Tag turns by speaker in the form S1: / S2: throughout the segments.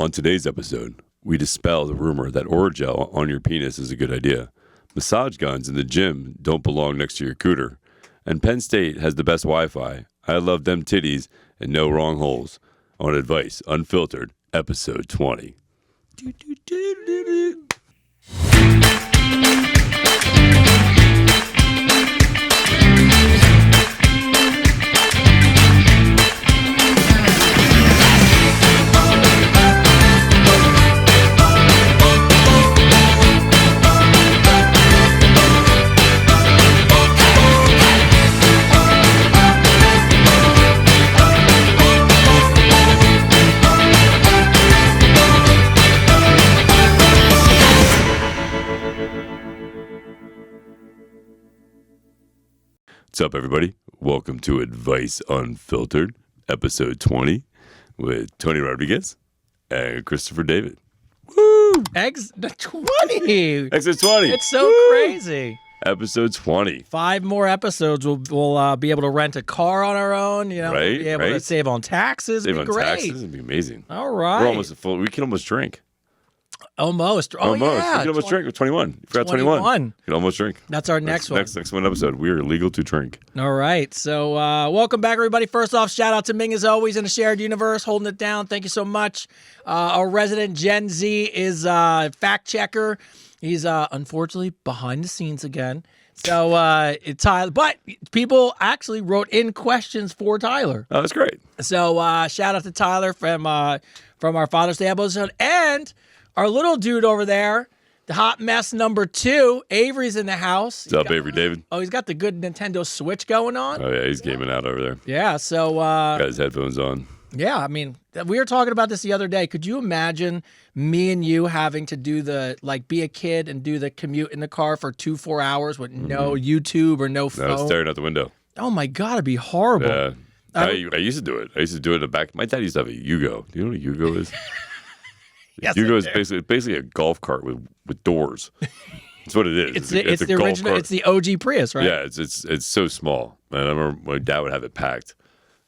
S1: On today's episode, we dispel the rumor that Orajel on your penis is a good idea. Massage guns in the gym don't belong next to your cooter. And Penn State has the best Wi-Fi. I love them titties and no wrong holes. On Advice Unfiltered, episode 20. What's up, everybody? Welcome to Advice Unfiltered, episode 20, with Tony Rodriguez and Christopher David. Woo!
S2: The 20!
S1: Episode 20!
S2: It's so crazy.
S1: Episode 20.
S2: 5 more episodes. We'll be able to rent a car on our own. You know,
S1: Right,
S2: be able to save on taxes.
S1: Save
S2: It'd
S1: on
S2: be great.
S1: taxes. It'd be amazing.
S2: All right.
S1: We're almost full. We can almost drink.
S2: Almost. Oh,
S1: almost.
S2: yeah.
S1: We can almost drink with 21. You forgot 21. You can almost drink.
S2: That's our next one.
S1: Next one episode. We are legal to drink.
S2: All right. So welcome back, everybody. First off, shout out to Ming, as always, in a shared universe, holding it down. Thank you so much. Our resident Gen Z is fact checker. He's unfortunately behind the scenes again. So Tyler, but people actually wrote in questions for Tyler.
S1: Oh, that's great.
S2: So shout out to Tyler from our Father's Day episode, and our little dude over there, the hot mess number 2, Avery's in the house.
S1: What's up, Avery David?
S2: Oh, he's got the good Nintendo Switch going on.
S1: Oh, yeah, he's gaming out over there.
S2: Yeah, so
S1: Got his headphones on.
S2: yeah, I mean, we were talking about this the other day. Could you imagine me and you having to do be a kid and do the commute in the car for 2-4 hours with no YouTube or no phone?
S1: No, staring out the window.
S2: Oh my God, it'd be horrible.
S1: Yeah. I used to do it. I used to do it in the back. My dad used to have a Yugo. Do you know what a Yugo is?
S2: Yes,
S1: Yugo is basically a golf cart with doors. That's what it is.
S2: It's the original. It's the OG Prius, right?
S1: Yeah, it's so small. And I remember my dad would have it packed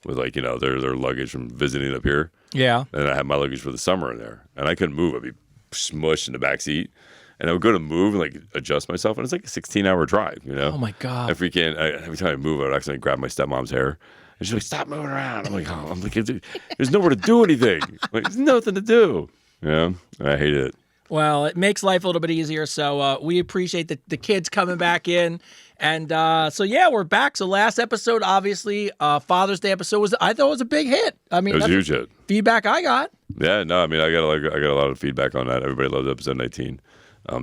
S1: with their luggage from visiting up here.
S2: Yeah.
S1: And I had my luggage for the summer in there, and I couldn't move. I'd be smushed in the back seat, and I would go to move and adjust myself, and it's like a 16-hour drive. You know?
S2: Oh my God.
S1: Every time I move, I would accidentally grab my stepmom's hair. And she's like, "Stop moving around." I'm like, "There's nowhere to do anything. There's nothing to do." Yeah, I hated it.
S2: Well, it makes life a little bit easier. So we appreciate the kids coming back in. And so, yeah, we're back. So last episode, obviously, Father's Day episode I thought it was a big hit. I mean,
S1: It was a huge hit.
S2: Feedback I got.
S1: Yeah, no, I mean, I got a lot of feedback on that. Everybody loved episode 19.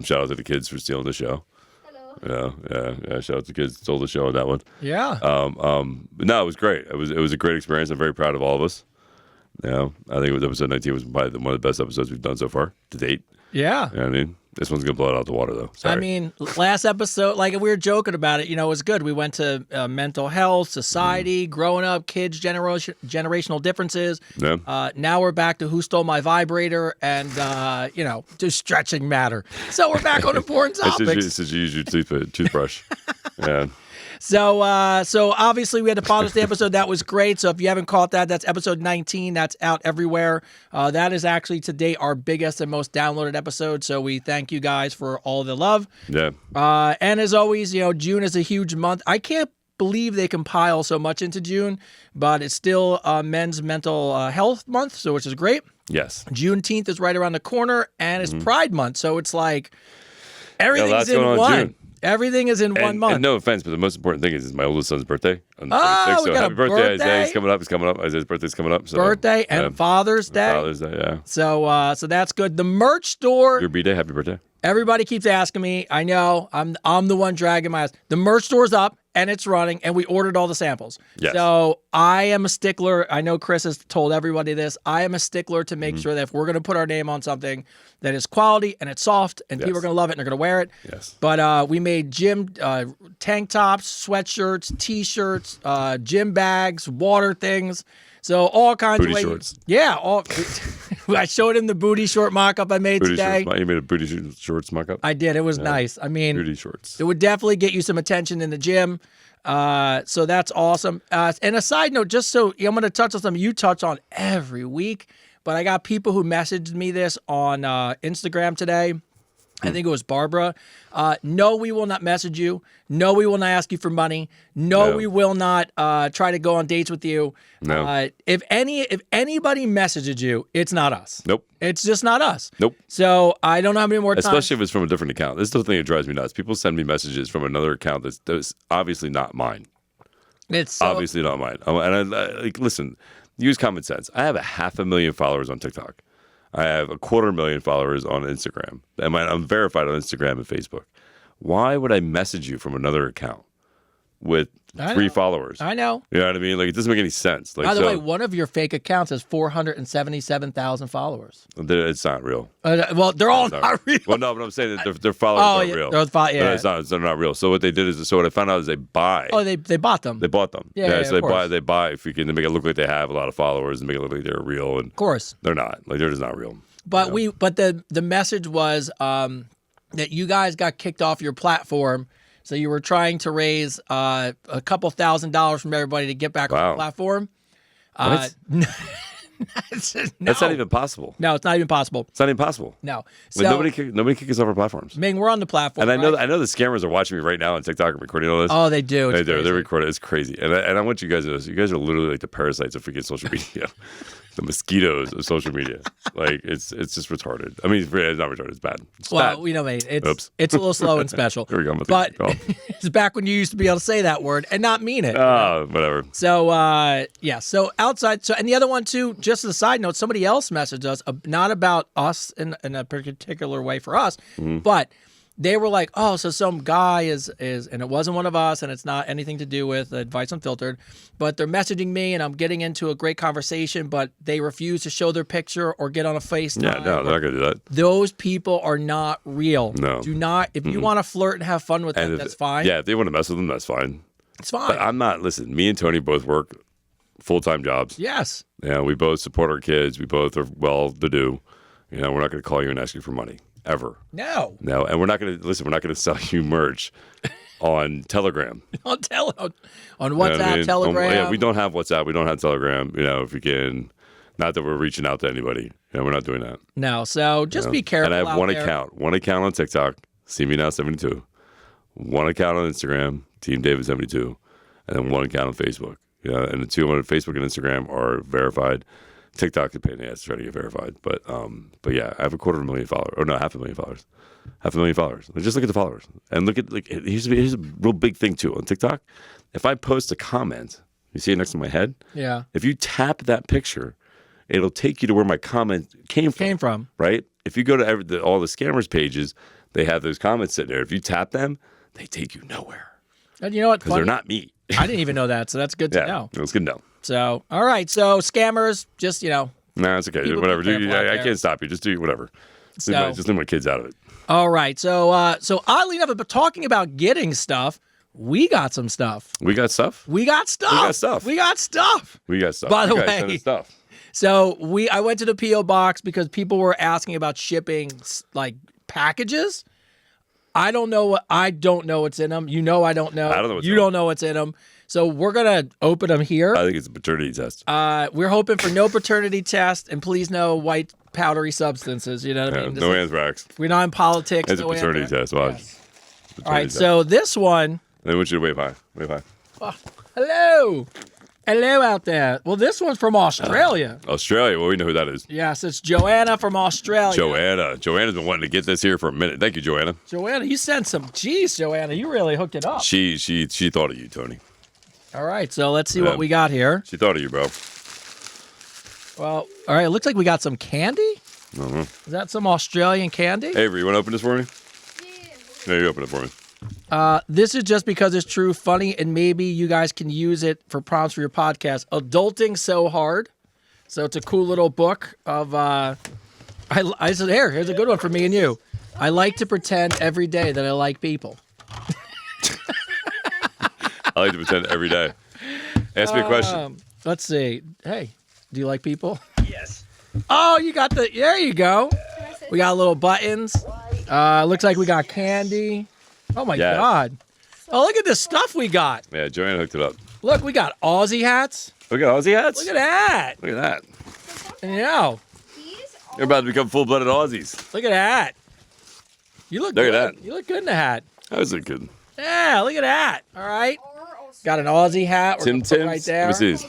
S1: Shout out to the kids for stealing the show. Hello. Yeah. Shout out to the kids who stole the show on that one.
S2: Yeah.
S1: But no, it was great. It was a great experience. I'm very proud of all of us. Yeah, I think it was episode 19 was probably one of the best episodes we've done so far to date.
S2: Yeah.
S1: You know what I mean? This one's going to blow it out the water, though. Sorry.
S2: I mean, last episode, we were joking about it, it was good. We went to mental health, society, growing up, kids, generational differences.
S1: Yeah.
S2: Now we're back to who stole my vibrator and, just stretching matter. So we're back on important topics.
S1: This is you use your toothbrush. Yeah.
S2: So obviously we had the Father's Day episode. That was great. So if you haven't caught that, that's episode 19. That's out everywhere. That is actually today our biggest and most downloaded episode. So we thank you guys for all the love.
S1: Yeah.
S2: And as always, June is a huge month. I can't believe they compile so much into June, but it's still Men's Mental Health Month, so which is great.
S1: Yes.
S2: Juneteenth is right around the corner, and it's Pride Month. So it's like everything's
S1: in
S2: one.
S1: June.
S2: Everything is in 1 month.
S1: And no offense, but the most important thing is my oldest son's birthday on the 26th.
S2: We
S1: So
S2: got
S1: happy
S2: a
S1: birthday,
S2: birthday.
S1: Isaiah. He's coming up. Isaiah's birthday's coming up. So,
S2: Birthday and Father's Day.
S1: Father's Day, yeah.
S2: So that's good. The merch store.
S1: Your B-Day, happy birthday.
S2: Everybody keeps asking me. I know. I'm the one dragging my ass. The merch store's up and it's running, and we ordered all the samples.
S1: Yes.
S2: So I am a stickler. I know Chris has told everybody this. I am a stickler to make sure that if we're going to put our name on something that is quality and it's soft and people are going to love it and they're going to wear it.
S1: Yes.
S2: But we made gym tank tops, sweatshirts, T-shirts, gym bags, water things. So all kinds
S1: Booty
S2: of ways.
S1: shorts.
S2: Yeah. I showed him the booty short mock-up I made
S1: Booty
S2: today.
S1: shorts. You made a booty shorts mock-up?
S2: I did. It was nice. I mean,
S1: Booty shorts.
S2: it would definitely get you some attention in the gym. So that's awesome. And a side note, just so I'm going to touch on something you touch on every week, but I got people who messaged me this on Instagram today. I think it was Barbara. No, we will not message you. No, we will not ask you for money. No, we will not try to go on dates with you.
S1: No.
S2: If anybody messages you, it's not us.
S1: Nope.
S2: It's just not us.
S1: Nope.
S2: So I don't know how many more times.
S1: Especially if it's from a different account. This is the thing that drives me nuts. People send me messages from another account that's obviously not mine.
S2: It's so,
S1: Obviously not mine. And listen, use common sense. I have 500,000 followers on TikTok. I have 250,000 followers on Instagram. I'm verified on Instagram and Facebook. Why would I message you from another account with 3 followers?
S2: I know.
S1: You know what I mean? Like, it doesn't make any sense. Like,
S2: By the way, one of your fake accounts has 477,000 followers.
S1: It's not real.
S2: Well, they're all not real.
S1: Well, no, but I'm saying that their followers aren't real. They're not real. So what they did is, so what I found out is they buy.
S2: Oh, they bought them.
S1: They bought them.
S2: Yeah,
S1: so they buy if you can, they make it look like they have a lot of followers and make it look like they're real. And
S2: of course.
S1: they're not. Like, they're just not real.
S2: But the message was that you guys got kicked off your platform. So you were trying to raise a couple $1,000s from everybody to get back on the platform.
S1: What?
S2: No.
S1: That's not even possible.
S2: No, it's not even possible.
S1: It's not even possible.
S2: No. So
S1: Like, nobody kicks us off our platforms.
S2: Ming, we're on the platform.
S1: And I know the scammers are watching me right now on TikTok and recording all this.
S2: Oh, they do.
S1: They do. They record it. It's crazy. And I want you guys to know this. You guys are literally like the parasites of freaking social media. The mosquitoes of social media. Like, it's just retarded. I mean, it's not retarded. It's bad. It's bad.
S2: We know, mate. It's a little slow and special.
S1: Here we go.
S2: But it's back when you used to be able to say that word and not mean it.
S1: Oh, whatever.
S2: So, yeah. So outside. So, and the other one too, just as a side note, somebody else messaged us, not about us in a particular way for us, but they were like, oh, so some guy is, and it wasn't one of us, and it's not anything to do with Advice Unfiltered, but they're messaging me, and I'm getting into a great conversation, but they refuse to show their picture or get on a FaceTime.
S1: Yeah, no, they're not going to do that.
S2: Those people are not real.
S1: No.
S2: Do not, if you want to flirt and have fun with them, that's fine.
S1: Yeah, if they want to mess with them, that's fine.
S2: It's fine.
S1: But I'm not, listen, me and Tony both work full-time jobs.
S2: Yes.
S1: Yeah, we both support our kids. We both are well-to-do. You know, we're not going to call you and ask you for money. Ever.
S2: No.
S1: And we're not going to sell you merch on Telegram.
S2: on WhatsApp,
S1: you know
S2: Telegram.
S1: Yeah, we don't have WhatsApp. We don't have Telegram. You know, if you can, not that we're reaching out to anybody. You know, we're not doing that.
S2: No. So just be careful.
S1: And I have
S2: one
S1: account on TikTok, See Me Now 72, one account on Instagram, Team David 72, and then one account on Facebook. You know, and the two on Facebook and Instagram are verified. TikTok is a pain in the ass to try to get verified, but yeah, I have 250,000 followers, or no, 500,000 followers, 500,000 followers. Just look at the followers, and look at here's a real big thing too on TikTok. If I post a comment, you see it next to my head.
S2: Yeah.
S1: If you tap that picture, it'll take you to where my comment came from. Right. If you go to all the scammers pages, they have those comments sitting there. If you tap them, they take you nowhere.
S2: And you know what?
S1: Because they're not me.
S2: I didn't even know that, so that's good to know.
S1: It's good to know.
S2: So, all right. So, scammers, just,
S1: No, it's okay. Whatever. I can't stop you. Just do whatever. Just leave my kids out of it.
S2: All right. So oddly enough, but talking about getting stuff, we got some stuff.
S1: We got stuff?
S2: We got stuff. By the way.
S1: Stuff.
S2: So I went to the P.O. box because people were asking about shipping, like, packages. I don't know what's in them. You know I don't know.
S1: I don't know what's in
S2: them. You don't know what's in them. So we're going to open them here.
S1: I think it's a paternity test.
S2: We're hoping for no paternity test, and please no white powdery substances. You know what I mean?
S1: No anthrax.
S2: We're not in politics.
S1: It's a paternity test. Watch.
S2: Yes. All right, so this one.
S1: I want you to wave high. Wave high.
S2: Oh, hello. Hello out there. Well, this one's from Australia.
S1: Australia. Well, we know who that is.
S2: Yes, it's Joanna from Australia.
S1: Joanna's been wanting to get this here for a minute. Thank you, Joanna.
S2: Joanna, you sent some. Jeez, Joanna, you really hooked it up.
S1: She thought of you, Tony.
S2: All right, so let's see what we got here.
S1: She thought of you, bro.
S2: Well, all right, it looks like we got some candy.
S1: Uh-huh.
S2: Is that some Australian candy?
S1: Avery, you want to open this for me? Yeah. No, you open it for me.
S2: This is just because it's true, funny, and maybe you guys can use it for prompts for your podcast. Adulting So Hard. So it's a cool little book of, I said, here's a good one for me and you. I like to pretend every day that I like people.
S1: I like to pretend every day. Ask me a question.
S2: Let's see. Hey, do you like people?
S3: Yes.
S2: Oh, you got there you go. We got little buttons. Looks like we got candy. Oh my God. Oh, look at the stuff we got.
S1: Yeah, Joanna hooked it up.
S2: Look, we got Aussie hats.
S1: Look at Aussie hats.
S2: Look at that.
S1: Look at that.
S2: Yeah.
S1: You're about to become full-blooded Aussies.
S2: Look at that. You look
S1: Look
S2: good.
S1: at that.
S2: You look good in the hat.
S1: That was a good.
S2: Yeah, look at that. All right. Got an Aussie hat. We're
S1: Tim
S2: gonna put it
S1: Tams.
S2: right there.
S1: Let me see.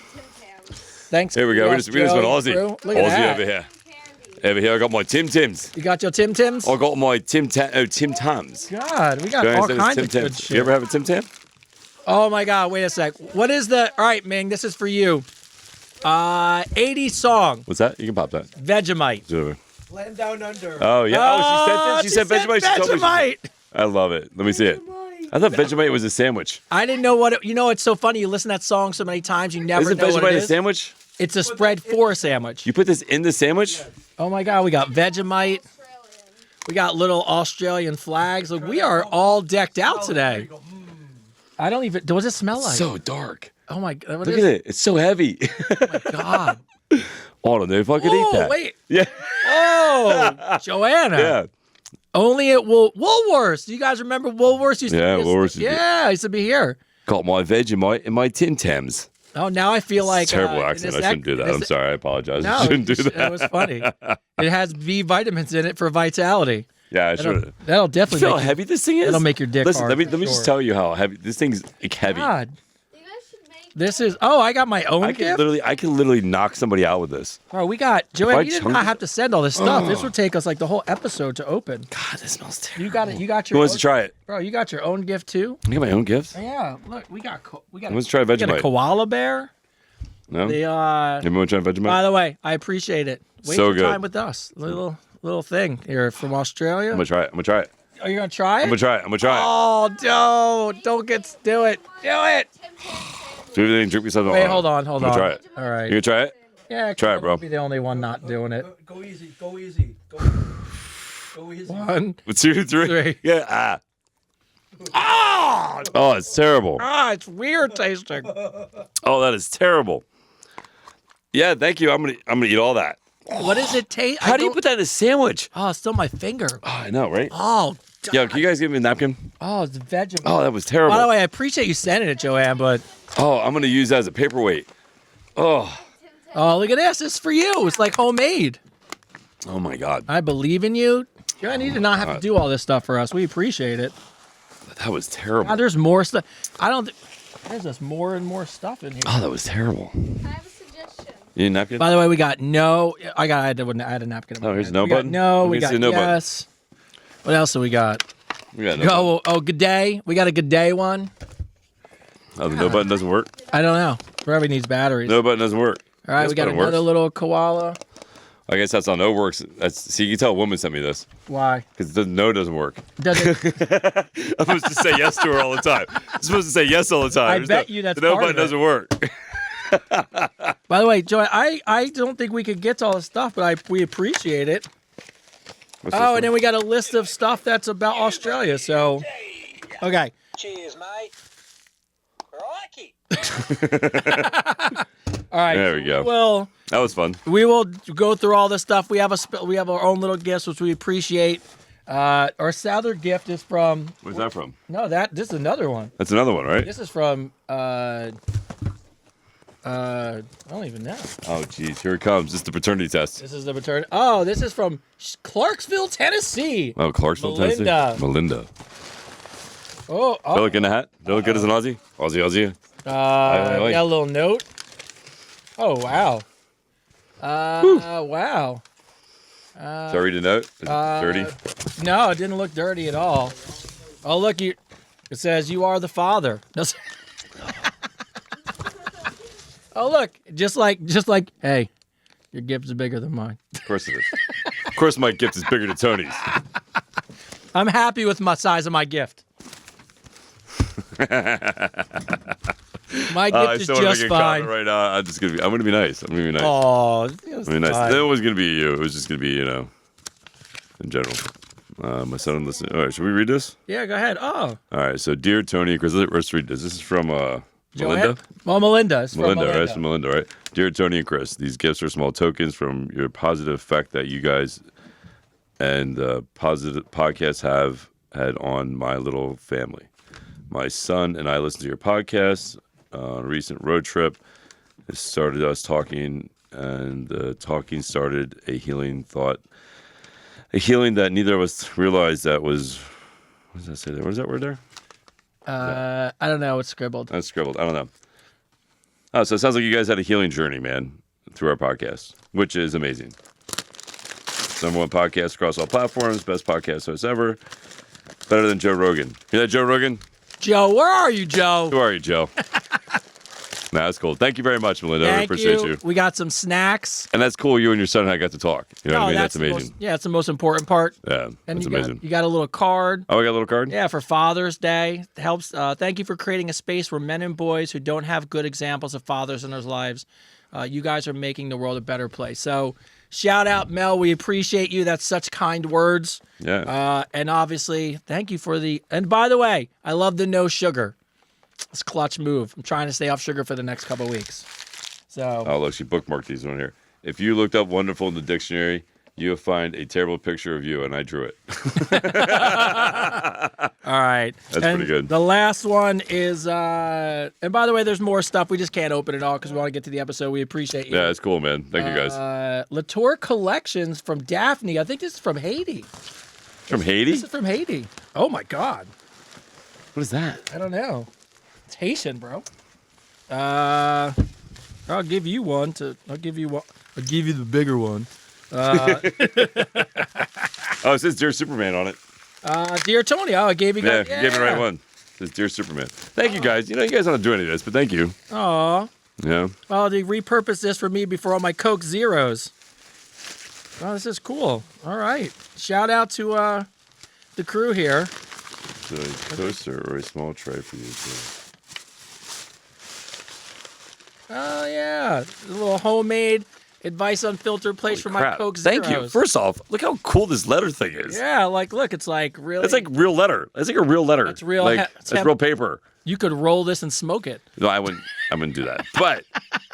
S2: Thanks.
S1: Here we go.
S2: Yes,
S1: We just went
S2: Joe,
S1: Aussie.
S2: crew. Look
S1: Aussie
S2: at that.
S1: over here. Over here, I got my Tim Tams.
S2: You got your Tim Tams?
S1: I got my Tim Tams.
S2: God, we got all kinds of good shit.
S1: You ever have a Tim Tam?
S2: Oh my God! Wait a sec. What is the? All right, Ming. This is for you. 80s song.
S1: What's that? You can pop that.
S2: Vegemite.
S1: It's over.
S3: Land down under.
S1: Oh yeah. Oh, she said this. She said Vegemite. She told me
S2: Vegemite.
S1: I love it. Let me see it. I thought Vegemite was a sandwich.
S2: I didn't know what. You know, it's so funny. You listen to that song so many times, you never
S1: Isn't
S2: know what
S1: Vegemite
S2: it
S1: a
S2: is.
S1: sandwich?
S2: It's a spread for a sandwich.
S1: You put this in the sandwich?
S2: Oh my God! We got Vegemite. We got little Australian flags. Look, we are all decked out today. I don't even. What does it smell like?
S1: So dark.
S2: Oh my God! What
S1: Look
S2: is
S1: at it. It's so heavy.
S2: Oh my God!
S1: Oh, I don't know if I could eat
S2: Oh
S1: that.
S2: wait!
S1: Yeah.
S2: Oh, Joanna.
S1: Yeah.
S2: Only at Woolworths. Do you guys remember Woolworths? Used
S1: Yeah,
S2: to be
S1: Woolworths used to be-
S2: Yeah, used to be here.
S1: Got my Vegemite and my Tim Tams.
S2: Oh, now I feel like
S1: Terrible
S2: in
S1: accent.
S2: this
S1: I shouldn't do that. I'm sorry. I apologize. I shouldn't do that.
S2: It was funny. It has B vitamins in it for vitality.
S1: Yeah, I should.
S2: That'll definitely
S1: See how
S2: make
S1: heavy this thing is?
S2: that'll make your dick
S1: Listen,
S2: hard.
S1: let me just tell you how heavy this thing's like heavy.
S2: God,
S4: You guys should make
S2: this is. Oh, I got my own
S1: I can
S2: gift.
S1: literally knock somebody out with this.
S2: Bro, we got Joanne.
S1: I
S2: You did
S1: chunk
S2: not
S1: it-
S2: have to send all this stuff. This would take us like the whole episode to open.
S1: God, this smells terrible.
S2: You got it. You got
S1: Who
S2: your.
S1: wants
S2: own,
S1: to try it?
S2: Bro, you got your own gift too.
S1: I get my own gifts.
S2: Yeah. Look, we got.
S1: Who wants to try
S2: We got a
S1: Vegemite?
S2: koala bear.
S1: No.
S2: The
S1: Everyone try Vegemite?
S2: By the way, I appreciate it. Waste
S1: So
S2: your
S1: good.
S2: time with us. Little thing here from Australia.
S1: I'm gonna try it. I'm gonna try it.
S2: Are you gonna try it?
S1: I'm gonna try it. I'm gonna try it.
S2: Oh, don't do it. Do it.
S1: Do everything. Drink me something.
S2: Wait, hold on.
S1: I'm gonna try it.
S2: All right.
S1: You gonna try it?
S2: Yeah,
S1: Try it,
S2: I'll
S1: bro.
S2: be the only one not doing it.
S3: Go easy. Go easy. Go easy.
S2: 1,
S1: 2, 3.
S2: 3.
S1: Yeah. Oh, it's terrible.
S2: It's weird tasting.
S1: Oh, that is terrible. Yeah, thank you. I'm gonna eat all that.
S2: What does it taste?
S1: How do you put that in a sandwich?
S2: Oh, it's still my finger.
S1: Oh, I know, right?
S2: Oh,
S1: Yo, can you guys give me a napkin?
S2: oh, it's Vegemite.
S1: Oh, that was terrible.
S2: By the way, I appreciate you sending it, Joanne, but
S1: Oh, I'm gonna use that as a paperweight. Oh
S2: look at this. It's for you. It's like homemade.
S1: my God.
S2: I believe in you. Joanne, you did not have to do all this stuff for us. We appreciate it.
S1: That was terrible.
S2: God, there's more stuff. There's just more and more stuff in here.
S1: Oh, that was terrible.
S4: I have a suggestion.
S1: You need a napkin?
S2: By the way, we got no. I had a napkin. in my
S1: Oh, here's
S2: hand.
S1: no
S2: we got
S1: button?
S2: No,
S1: Let
S2: we
S1: me
S2: got
S1: see no button.
S2: yes. What else do we got?
S1: We got no button.
S2: Oh, good day. We got a good day one.
S1: Oh, the no button doesn't work?
S2: I don't know. Probably needs batteries.
S1: No button doesn't work.
S2: All right,
S1: This
S2: we got
S1: button
S2: another
S1: works.
S2: little koala.
S1: I guess that's how no works. See, you can tell a woman sent me this
S2: Why?
S1: because the no doesn't work.
S2: Does it?
S1: I'm supposed to say yes to her all the time. I'm supposed to say yes all the time.
S2: I
S1: There's
S2: bet
S1: no,
S2: you that's
S1: the no
S2: part
S1: button
S2: of it.
S1: doesn't work.
S2: By the way, Joy, I don't think we could get to all this stuff, but we appreciate it.
S1: What's this
S2: Oh,
S1: one?
S2: and then we got a list of stuff that's about Australia. So, okay.
S3: Cheers, mate. Crikey.
S2: All right.
S1: There we go.
S2: Well,
S1: That was fun.
S2: we will go through all this stuff. We have our own little gifts, which we appreciate. Our Souther gift is from.
S1: Where's that from?
S2: No, this is another one.
S1: That's another one, right?
S2: This is from. I don't even know.
S1: Oh, geez. Here it comes. This is the paternity test.
S2: This is the return. Oh, this is from Clarksville, Tennessee.
S1: Oh, Clarksville,
S2: Melinda.
S1: Tennessee. Melinda.
S2: Oh,
S1: Do I look in the hat? Do I look good as an Aussie? Aussie.
S2: got
S1: like.
S2: a little note. Oh wow. Wow.
S1: Did I read a note? Is it dirty?
S2: No, it didn't look dirty at all. Oh look, it says you are the father. No, oh look, just like, hey, your gift is bigger than mine.
S1: Of course it is. Of course my gift is bigger than Tony's.
S2: I'm happy with my size of my gift. My gift
S1: I
S2: is
S1: still want to
S2: just
S1: make a
S2: fine.
S1: comment right now. I'm gonna be nice. I'm gonna be nice.
S2: Oh,
S1: I'm gonna be nice. It was gonna be you. It was just gonna be, in general. My son listening. All right, should we read this?
S2: Yeah, go ahead. Oh,
S1: All right. So, dear Tony, Chris, let's read this. This is from Melinda.
S2: Joanne? Well, Melinda. It's from
S1: Melinda,
S2: Melinda.
S1: right? It's from Melinda, right? Dear Tony and Chris, these gifts are small tokens from your positive effect that you guys and positive podcasts have had on my little family. My son and I listened to your podcast on a recent road trip. It started us talking and talking started a healing thought, a healing that neither of us realized that was. What does that say there? What is that word there?
S2: I don't know. It's scribbled.
S1: That's scribbled. I don't know. Oh, so it sounds like you guys had a healing journey, man, through our podcast, which is amazing. #1 podcast across all platforms, best podcast host ever, better than Joe Rogan. Hear that, Joe Rogan?
S2: Joe, where are you, Joe?
S1: Who are you, Joe? Nah, that's cool. Thank you very much, Melinda. I
S2: Thank
S1: appreciate you.
S2: We got some snacks.
S1: And that's cool. You and your son and I got to talk. You know what I mean? That's
S2: the
S1: amazing.
S2: It's the most important part.
S1: Yeah,
S2: And
S1: that's
S2: you
S1: amazing.
S2: you got a little card.
S1: Oh, we got a little card?
S2: Yeah, for Father's Day. It helps. Thank you for creating a space where men and boys who don't have good examples of fathers in their lives, you guys are making the world a better place. So shout out, Mel. We appreciate you. That's such kind words.
S1: Yeah.
S2: And obviously, thank you for the. And by the way, I love the no sugar. It's a clutch move. I'm trying to stay off sugar for the next couple of weeks. So.
S1: Oh, look, she bookmarked these on here. If you looked up wonderful in the dictionary, you'll find a terrible picture of you, and I drew it.
S2: All right.
S1: That's pretty good.
S2: The last one is, and by the way, there's more stuff. We just can't open it all because we want to get to the episode. We appreciate you.
S1: Yeah, it's cool, man. Thank you, guys.
S2: Latour Collections from Daphne. I think this is from Haiti.
S1: From Haiti?
S2: This is from Haiti. Oh, my God.
S1: What is that?
S2: I don't know. It's Haitian, bro. I'll give you one. I'll give you the bigger one.
S1: Oh, it says Dear Superman on it.
S2: Dear Tony, I gave you.
S1: Yeah, you gave me the right one. It says Dear Superman. Thank you, guys. You know, you guys don't do any of this, but thank you.
S2: Aw.
S1: Yeah.
S2: Oh, they repurposed this for me before all my Coke Zeros. Oh, this is cool. All right. Shout out to the crew here.
S1: So a toaster or a small tray for you. Too.
S2: Oh, yeah. A little homemade advice unfiltered place for my
S1: Crap.
S2: Coke Zeros.
S1: Thank you. First off, look how cool this letter thing is.
S2: Yeah, look, it's like really.
S1: It's like real letter. It's like a real letter.
S2: It's real.
S1: Like,
S2: It's
S1: it's real paper.
S2: You could roll this and smoke it.
S1: No, I wouldn't do that. But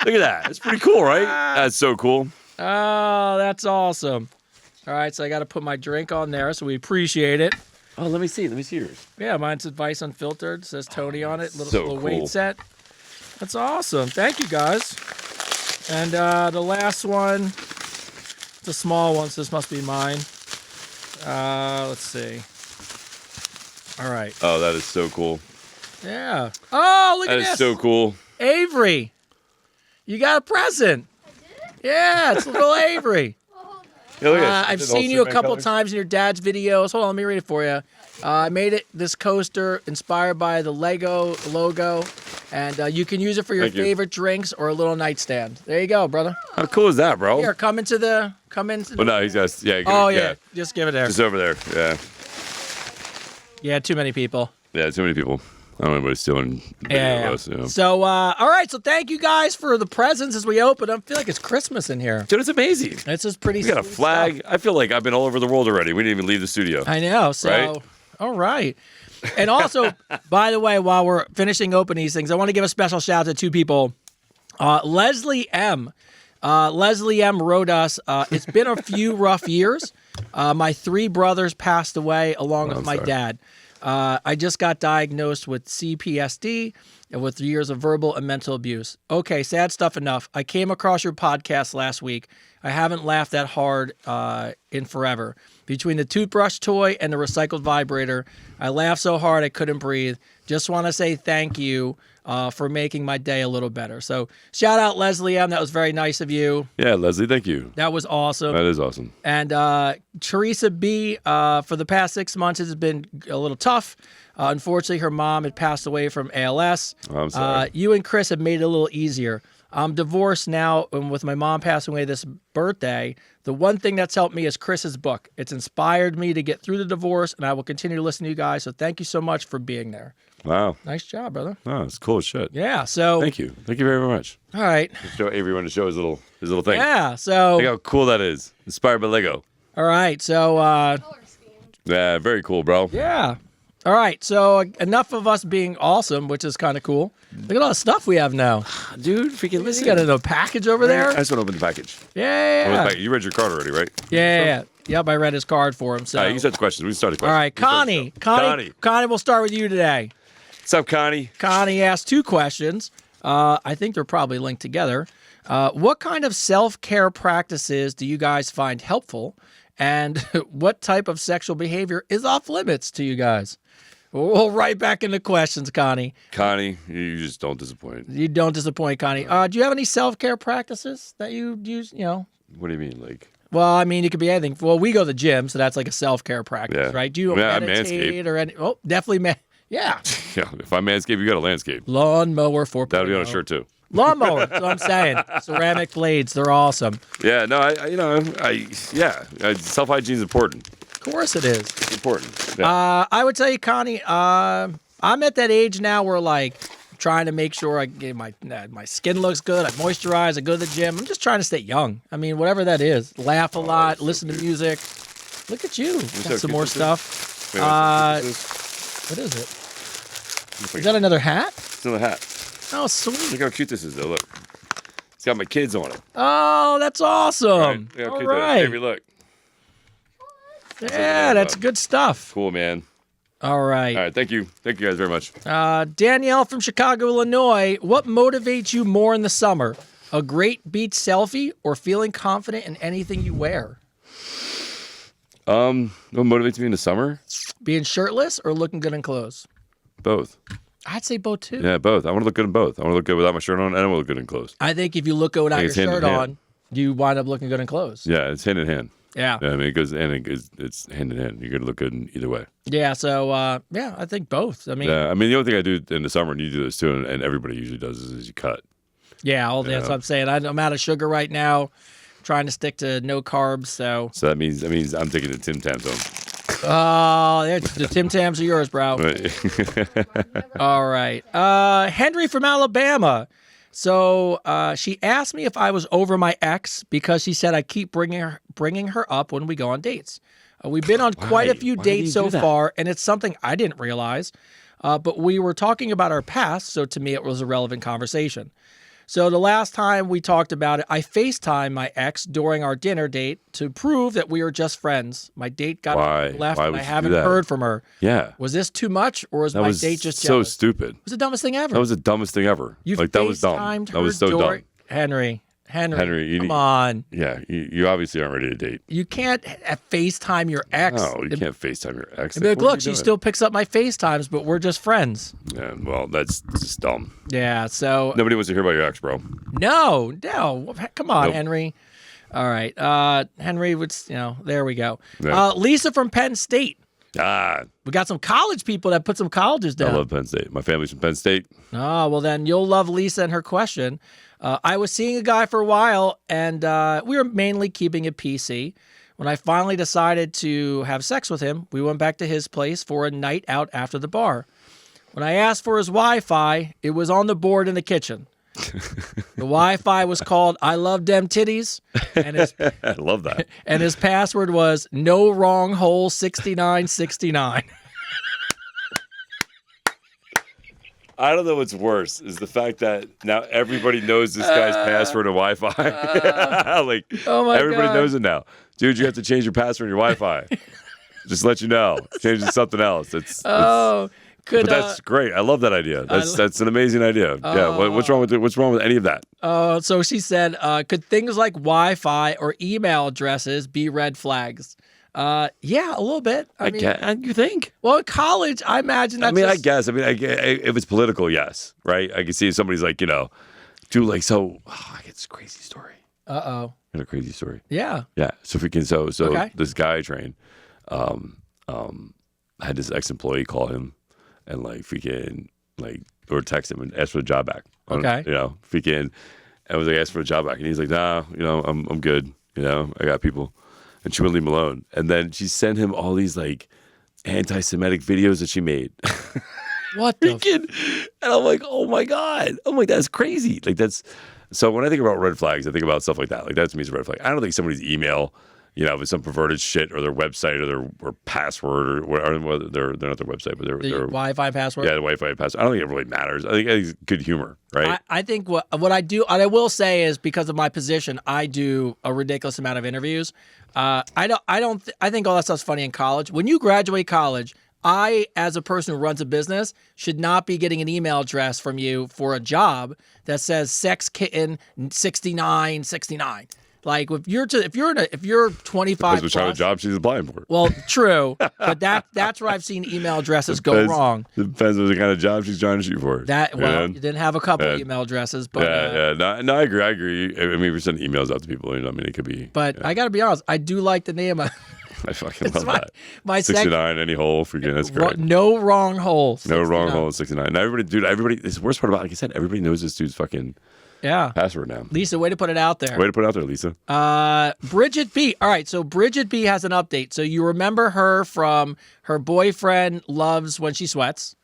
S1: look at that. It's pretty cool, right? That's so cool.
S2: Oh, that's awesome. All right, so I got to put my drink on there, so we appreciate it.
S1: Oh, let me see. Let me see yours.
S2: Yeah, mine's Advice Unfiltered. It says Tony on it. Little
S1: so
S2: weight
S1: cool.
S2: set. That's awesome. Thank you, guys. And the last one, it's a small one, so this must be mine. Let's see. All right.
S1: Oh, that is so cool.
S2: Yeah. Oh, look
S1: That
S2: at
S1: is
S2: this.
S1: so cool.
S2: Avery, you got a present. Yeah, it's little Avery.
S1: Yeah, look at this.
S2: I've
S1: Is it all
S2: seen you a
S1: Superman
S2: couple
S1: colors?
S2: times in your dad's videos. Hold on, let me read it for you. I made this coaster inspired by the Lego logo, and you can use it for your
S1: Thank you.
S2: favorite drinks or a little nightstand. There you go, brother.
S1: How cool is that, bro?
S2: Here, come into the.
S1: Well, no, he's got. Yeah.
S2: Oh yeah, just give it there.
S1: Just over there. Yeah.
S2: Yeah, too many people.
S1: Yeah. Too many people. I don't know anybody's stealing video
S2: Yeah.
S1: of us. You know.
S2: So, all right. So, thank you guys for the presents as we open. I feel like it's Christmas in here.
S1: Dude, it's amazing.
S2: This is pretty.
S1: We got a
S2: sweet
S1: flag.
S2: stuff.
S1: I feel like I've been all over the world already. We didn't even leave the studio.
S2: I know. So,
S1: Right?
S2: all right. And also, by the way, while we're finishing opening these things, I want to give a special shout out to two people. Leslie M. Leslie M. wrote us. It's been a few rough years. My 3 brothers passed away along with
S1: I'm
S2: my
S1: sorry.
S2: dad. I just got diagnosed with CPSD and with years of verbal and mental abuse. Okay, sad stuff enough. I came across your podcast last week. I haven't laughed that hard in forever. Between the toothbrush toy and the recycled vibrator, I laughed so hard I couldn't breathe. Just want to say thank you for making my day a little better. So shout out Leslie M. That was very nice of you.
S1: Yeah, Leslie, thank you.
S2: That was awesome.
S1: That is awesome.
S2: And Teresa B., for the past 6 months, it's been a little tough. Unfortunately, her mom had passed away from ALS.
S1: Oh, I'm sorry.
S2: You and Chris have made it a little easier. I'm divorced now, and with my mom passing away this birthday, the one thing that's helped me is Chris's book. It's inspired me to get through the divorce, and I will continue to listen to you guys. So thank you so much for being there.
S1: Wow.
S2: Nice job, brother.
S1: Oh, it's cool as shit.
S2: Yeah. So
S1: Thank you. Thank you very, very much.
S2: all right.
S1: Show Avery wanted to show his little thing.
S2: Yeah. So
S1: Look how cool that is. Inspired by Lego.
S2: all right. So
S4: Color scheme.
S1: Yeah, very cool, bro.
S2: yeah. All right. So enough of us being awesome, which is kind of cool. Look at all the stuff we have now.
S1: Dude, freaking
S2: You
S1: listen.
S2: got a package over there.
S1: I just want to open the package. Open the
S2: Yeah.
S1: package. You read your card already, right?
S2: Yeah. Yep. I read his card for him. So
S1: All right, you can start the questions. We can start the
S2: all
S1: questions.
S2: right,
S1: You start the show.
S2: Connie, we'll start with you today.
S1: What's up, Connie?
S2: Connie asked 2 questions. I think they're probably linked together. What kind of self-care practices do you guys find helpful? And what type of sexual behavior is off limits to you guys? We'll right back into questions, Connie.
S1: Connie, you just don't disappoint.
S2: You don't disappoint, Connie. Do you have any self-care practices that you use,
S1: What do you mean? Like,
S2: Well, I mean, it could be anything. Well, we go to the gym, so that's like a self-care practice,
S1: Yeah.
S2: right? Do you
S1: I
S2: meditate
S1: manscape.
S2: or any? Oh, definitely, yeah.
S1: yeah, if I manscape, you got a landscape.
S2: Lawnmower 4.0.
S1: That'll be on a shirt too.
S2: Lawnmower, that's what I'm saying. Ceramic blades, they're awesome.
S1: Yeah, no, self hygiene is important.
S2: Of course it is.
S1: It's important. Yeah.
S2: I would tell you, Connie, I'm at that age now where like trying to make sure I get my skin looks good, I moisturize, I go to the gym. I'm just trying to stay young. I mean, whatever that is. Laugh a lot, listen to music. Look at you. Got some more stuff.
S1: Wait,
S2: What is it? Is that another hat?
S1: It's another hat.
S2: Oh, sweet.
S1: Look how cute this is, though. Look. It's got my kids on it.
S2: Oh, that's awesome.
S1: Right? Look how
S2: All
S1: cute that is.
S2: right.
S1: Baby, look.
S2: Yeah, that's good stuff.
S1: Cool, man.
S2: All right.
S1: All right, thank you. Thank you guys very much.
S2: Danielle from Chicago, Illinois. What motivates you more in the summer? A great beach selfie or feeling confident in anything you wear?
S1: What motivates me in the summer?
S2: Being shirtless or looking good in clothes?
S1: Both.
S2: I'd say both too.
S1: Yeah, both. I want to look good in both. I want to look good without my shirt on, and I want to look good in clothes.
S2: I think if you look good without your
S1: it's hand in
S2: shirt
S1: hand.
S2: on, you wind up looking good in clothes.
S1: Yeah, it's hand in hand.
S2: Yeah.
S1: Yeah, I mean, it's hand in hand. You're going to look good in either way.
S2: Yeah. So, I think both. I mean,
S1: Yeah, I mean, the only thing I do in the summer, and you do this too, and everybody usually does, is you cut.
S2: yeah, that's what I'm saying. I'm out of sugar right now, trying to stick to no carbs. So,
S1: So that means I'm taking the Tim Tam Tam.
S2: the Tim Tams are yours, bro. All right. Henry from Alabama. So she asked me if I was over my ex because she said I keep bringing her up when we go on dates. We've been on quite a few
S1: Why do you
S2: dates
S1: do
S2: so
S1: that?
S2: far, and it's something I didn't realize. But we were talking about our past, so to me it was a relevant conversation. So the last time we talked about it, I FaceTimed my ex during our dinner date to prove that we were just friends. My date got
S1: Why?
S2: left,
S1: Why
S2: and
S1: would
S2: I
S1: you do
S2: haven't
S1: that?
S2: heard from her.
S1: Yeah.
S2: Was this too much, or was
S1: That
S2: my
S1: was
S2: date just
S1: so
S2: jealous?
S1: stupid.
S2: It was the dumbest thing ever.
S1: That was the dumbest thing ever.
S2: You
S1: that was dumb.
S2: FaceTimed
S1: That was
S2: her
S1: so
S2: during-
S1: dumb.
S2: Henry,
S1: you
S2: come
S1: need-
S2: on.
S1: Yeah, you obviously aren't ready to date.
S2: You can't FaceTime your ex.
S1: No, you can't FaceTime your ex.
S2: And be like,
S1: What are
S2: look,
S1: you
S2: she
S1: doing?
S2: still picks up my FaceTimes, but we're just friends.
S1: Yeah, well, that's just dumb.
S2: Yeah, so
S1: Nobody wants to hear about your ex, bro.
S2: no. Come on,
S1: Nope.
S2: Henry. All right. Henry, there we go.
S1: Yeah.
S2: Lisa from Penn State.
S1: Ah,
S2: We got some college people that put some colleges
S1: I
S2: down.
S1: love Penn State. My family's from Penn State.
S2: Oh, well, then you'll love Lisa and her question. I was seeing a guy for a while, and we were mainly keeping it PC. When I finally decided to have sex with him, we went back to his place for a night out after the bar. When I asked for his Wi-Fi, it was on the board in the kitchen. The Wi-Fi was called "I love dem titties," and
S1: I love that.
S2: his password was "No wrong hole 6969."
S1: I don't know what's worse is the fact that now everybody knows this guy's password and Wi-Fi. Like,
S2: Oh my
S1: everybody
S2: God.
S1: knows it now. Dude, you have to change your password and your Wi-Fi. Just let you know. Change it to something else.
S2: Oh,
S1: But that's great. I love that idea. That's an amazing idea. Yeah. What's wrong with any of that?
S2: So she said, could things like Wi-Fi or email addresses be red flags? Yeah, a little bit. I mean,
S1: you think?
S2: well, in college, I imagine that's
S1: I guess. If it's political, yes, right. I can see if somebody's like, do like so. Oh, I get this crazy story.
S2: Uh-oh.
S1: I got a crazy story.
S2: Yeah.
S1: Yeah. So if we can,
S2: Okay.
S1: this guy I trained, I had this ex-employee call him and or text him and ask for the job back.
S2: Okay.
S1: Freaking, and was like, ask for a job back, and he's like, nah, I'm good. I got people, and she wouldn't leave him alone. And then she sent him all these like anti-Semitic videos that she made.
S2: What the?
S1: And I'm like, oh my God. I'm like, that's crazy. So when I think about red flags, I think about stuff like that. Like that to me is a red flag. I don't think somebody's email, with some perverted shit or their website or their password or whether they're not their website, but
S2: The
S1: their
S2: Wi-Fi password?
S1: yeah, the Wi-Fi password. I don't think it really matters. I think it's good humor, right?
S2: I think what I do, and I will say is because of my position, I do a ridiculous amount of interviews. I think all that stuff's funny in college. When you graduate college, I, as a person who runs a business, should not be getting an email address from you for a job that says sex kitten 6969. Like if you're 25
S1: That's what kind of
S2: plus,
S1: job she's applying for.
S2: well, true, but that's where I've seen email addresses go wrong.
S1: Depends on the kind of job she's trying to shoot for.
S2: You didn't have a couple email addresses, but
S1: No, I agree. I mean, we're sending emails out to people. You know, I mean, it could be.
S2: But I got to be honest, I do like the name.
S1: I fucking love that.
S2: My
S1: 69, any hole, freaking, that's great.
S2: No wrong hole.
S1: No wrong hole, 69. Now everybody, this worst part about, like I said, everybody knows this dude's fucking password now.
S2: Lisa, way to put it out there.
S1: Way to put it out there, Lisa.
S2: Bridget B. All right, so Bridget B has an update. So you remember her from her boyfriend loves when she sweats.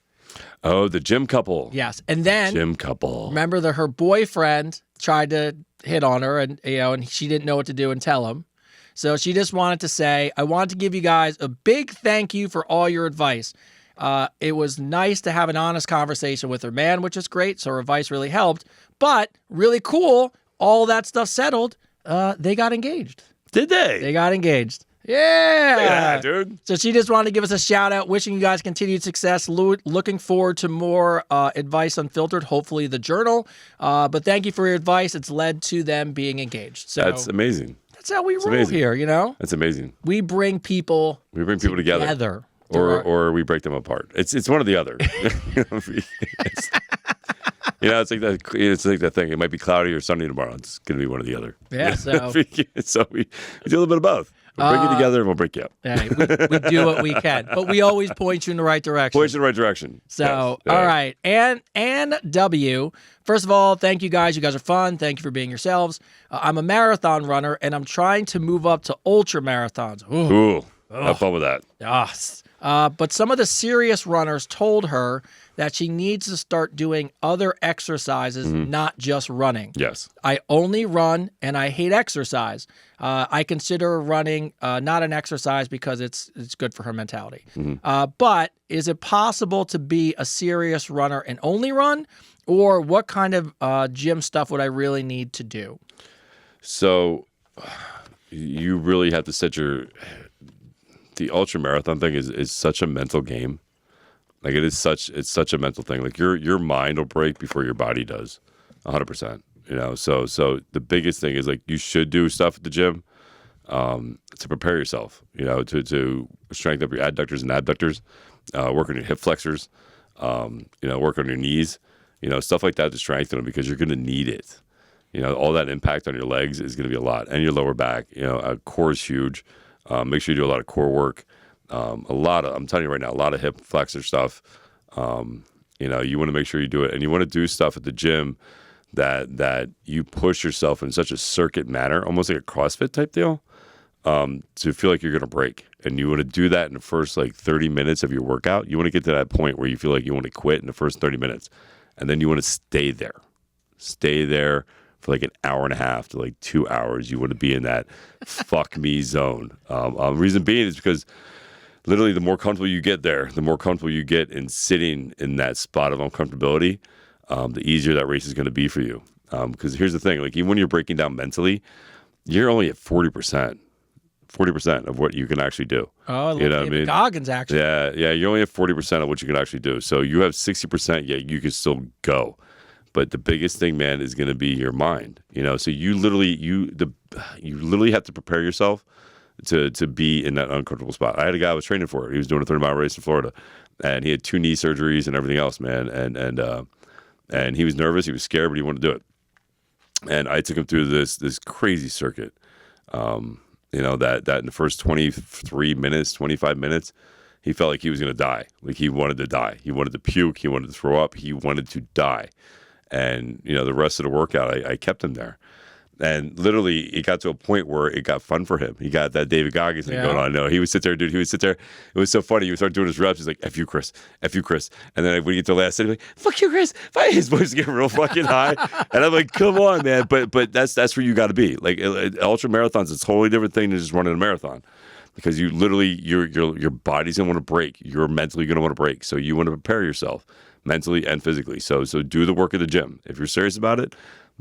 S1: Oh, the gym couple.
S2: Yes, and then
S1: Gym couple.
S2: remember that her boyfriend tried to hit on her, and and she didn't know what to do and tell him. So she just wanted to say, I want to give you guys a big thank you for all your advice. It was nice to have an honest conversation with her man, which is great. So her advice really helped. But really cool, all that stuff settled. They got engaged.
S1: Did they?
S2: They got engaged. Yeah,
S1: dude.
S2: So she just wanted to give us a shout out, wishing you guys continued success. Looking forward to more advice unfiltered, hopefully the journal. But thank you for your advice. It's led to them being engaged. So
S1: That's amazing.
S2: that's how we roll here, you know?
S1: That's amazing.
S2: We bring people
S1: together. Or we break them apart. It's one or the other. It's like that. It's like that thing. It might be cloudy or sunny tomorrow. It's going to be one or the other.
S2: Yeah. So
S1: we do a little bit of both. We'll bring you together and we'll break you up.
S2: yeah, we do what we can, but we always point you in the right direction.
S1: Point you in the right direction.
S2: So,
S1: Yes.
S2: all right. And W, first of all, thank you guys. You guys are fun. Thank you for being yourselves. I'm a marathon runner, and I'm trying to move up to ultra marathons.
S1: Ooh. Have fun with that.
S2: Yes. But some of the serious runners told her that she needs to start doing other exercises, not just running.
S1: Yes.
S2: I only run, and I hate exercise. I consider running not an exercise because it's good for her mentality. But is it possible to be a serious runner and only run? Or what kind of gym stuff would I really need to do?
S1: So you really have to set the ultra marathon thing is such a mental game. Like it's such a mental thing. Like your mind will break before your body does, 100%. You know, so the biggest thing is like you should do stuff at the gym to prepare yourself. You know, to strengthen up your adductors and abductors, work on your hip flexors, work on your knees, stuff like that to strengthen them because you're going to need it. All that impact on your legs is going to be a lot, and your lower back. Core is huge. Make sure you do a lot of core work. I'm telling you right now, a lot of hip flexor stuff. You want to make sure you do it, and you want to do stuff at the gym that you push yourself in such a circuit manner, almost like a CrossFit type deal, to feel like you're going to break. And you want to do that in the first 30 minutes of your workout. You want to get to that point where you feel like you want to quit in the first 30 minutes, and then you want to stay there for an hour and a half to 2 hours. You want to be in that fuck me zone. Reason being is because literally the more comfortable you get there, the more comfortable you get in sitting in that spot of uncomfortability, the easier that race is going to be for you. Because here's the thing, even when you're breaking down mentally, you're only at 40% of what you can actually do.
S2: Oh, David Goggins, actually.
S1: Yeah, you're only at 40% of what you can actually do. So you have 60%, you can still go. But the biggest thing, man, is going to be your mind. So you literally have to prepare yourself to be in that uncomfortable spot. I had a guy I was training for. He was doing a 30-mile race in Florida, and he had 2 knee surgeries and everything else, man. And he was nervous, he was scared, but he wanted to do it. And I took him through this crazy circuit. That in the first 23 minutes, 25 minutes, he felt like he was going to die. Like he wanted to die. He wanted to puke. He wanted to throw up. He wanted to die. And, the rest of the workout, I kept him there. And literally, it got to a point where it got fun for him. He got that David Goggins thing going on. No, he would sit there, dude. He would sit there. It was so funny. He would start doing his reps. He's like, F you, Chris. F you, Chris. And then when you get to the last set, he's like, fuck you, Chris. His voice is getting real fucking high. And I'm like, come on, man. But that's where you got to be. Ultra marathons, it's a totally different thing than just running a marathon. Because you literally, your body's going to want to break. You're mentally going to want to break. So you want to prepare yourself mentally and physically. So do the work at the gym. If you're serious about it,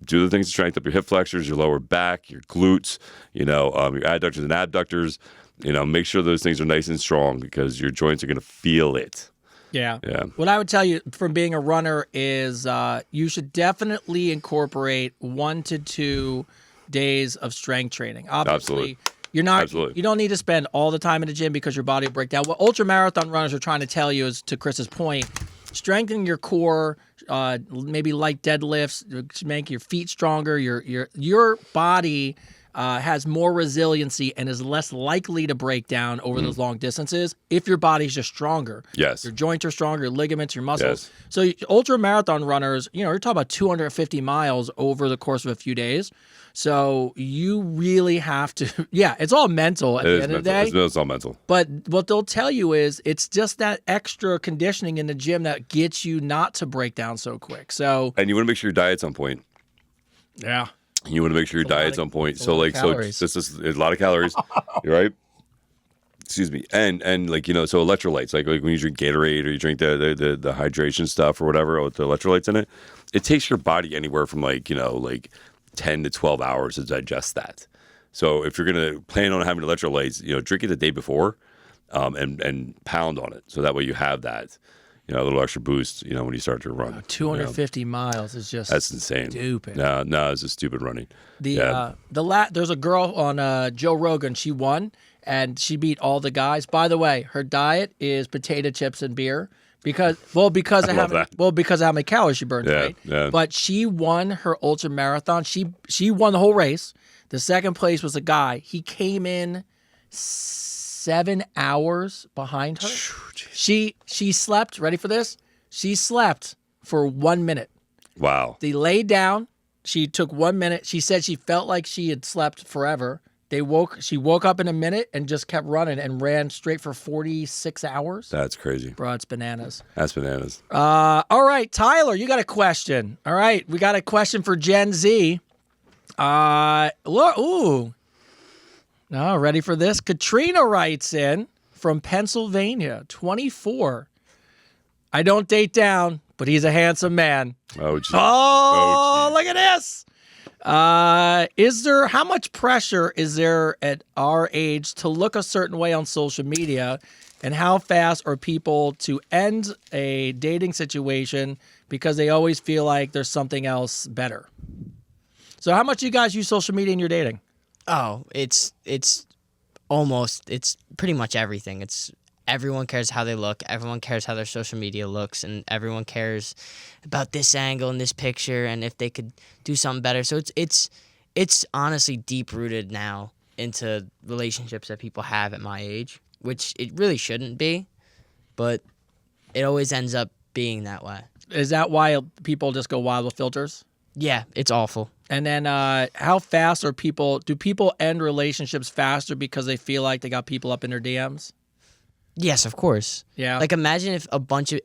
S1: do the things to strengthen up your hip flexors, your lower back, your glutes, your adductors and abductors, Make sure those things are nice and strong because your joints are going to feel it.
S2: Yeah.
S1: Yeah.
S2: What I would tell you from being a runner is you should definitely incorporate 1 to 2 days of strength training. Obviously,
S1: Absolutely.
S2: You don't need to spend all the time in the gym because your body will break down. What ultra marathon runners are trying to tell you is, to Chris's point, strengthen your core, maybe light deadlifts, make your feet stronger. Your body has more resiliency and is less likely to break down over those long distances if your body's just stronger.
S1: Yes.
S2: Your joints are stronger, your ligaments, your muscles.
S1: Yes.
S2: So ultra marathon runners, you're talking about 250 miles over the course of a few days. So you really have to, it's all mental at the end of the day.
S1: It's all mental.
S2: But what they'll tell you is it's just that extra conditioning in the gym that gets you not to break down so quick. So,
S1: And you want to make sure your diet's on point.
S2: yeah.
S1: You want to make sure your diet's on point.
S2: a
S1: So
S2: lot of calories.
S1: this is a lot of calories. You're right. Excuse me. And so electrolytes, like when you drink Gatorade or you drink the hydration stuff or whatever with the electrolytes in it, it takes your body anywhere from 10 to 12 hours to digest that. So if you're going to plan on having electrolytes, drink it the day before and pound on it. So that way you have that, a little extra boost, when you start to run.
S2: 250 miles is just
S1: That's insane.
S2: stupid.
S1: No, it's just stupid running.
S2: There's a girl on Joe Rogan. She won and she beat all the guys. By the way, her diet is potato chips and beer because of how many calories she burns, right?
S1: Yeah.
S2: But she won her ultra marathon. She won the whole race. The second place was a guy. He came in 7 hours behind her. She slept. Ready for this? She slept for 1 minute.
S1: Wow.
S2: They laid down. She took 1 minute. She said she felt like she had slept forever. She woke up in a minute and just kept running and ran straight for 46 hours.
S1: That's crazy.
S2: Bro, it's bananas.
S1: That's bananas.
S2: All right, Tyler, you got a question. All right, we got a question for Gen Z. Ooh. Oh, ready for this? Katrina writes in from Pennsylvania, 24. I don't date down, but he's a handsome man.
S1: Oh, geez.
S2: Oh, look at this. How much pressure is there at our age to look a certain way on social media, and how fast are people to end a dating situation because they always feel like there's something else better? So how much do you guys use social media in your dating?
S5: Oh, it's pretty much everything. Everyone cares how they look. Everyone cares how their social media looks, and everyone cares about this angle and this picture and if they could do something better. So it's honestly deep rooted now into relationships that people have at my age, which it really shouldn't be, but it always ends up being that way.
S2: Is that why people just go wild with filters?
S5: Yeah, it's awful.
S2: And then how fast do people end relationships faster because they feel like they got people up in their DMs?
S5: Yes, of course.
S2: Yeah.
S5: Like imagine if a bunch of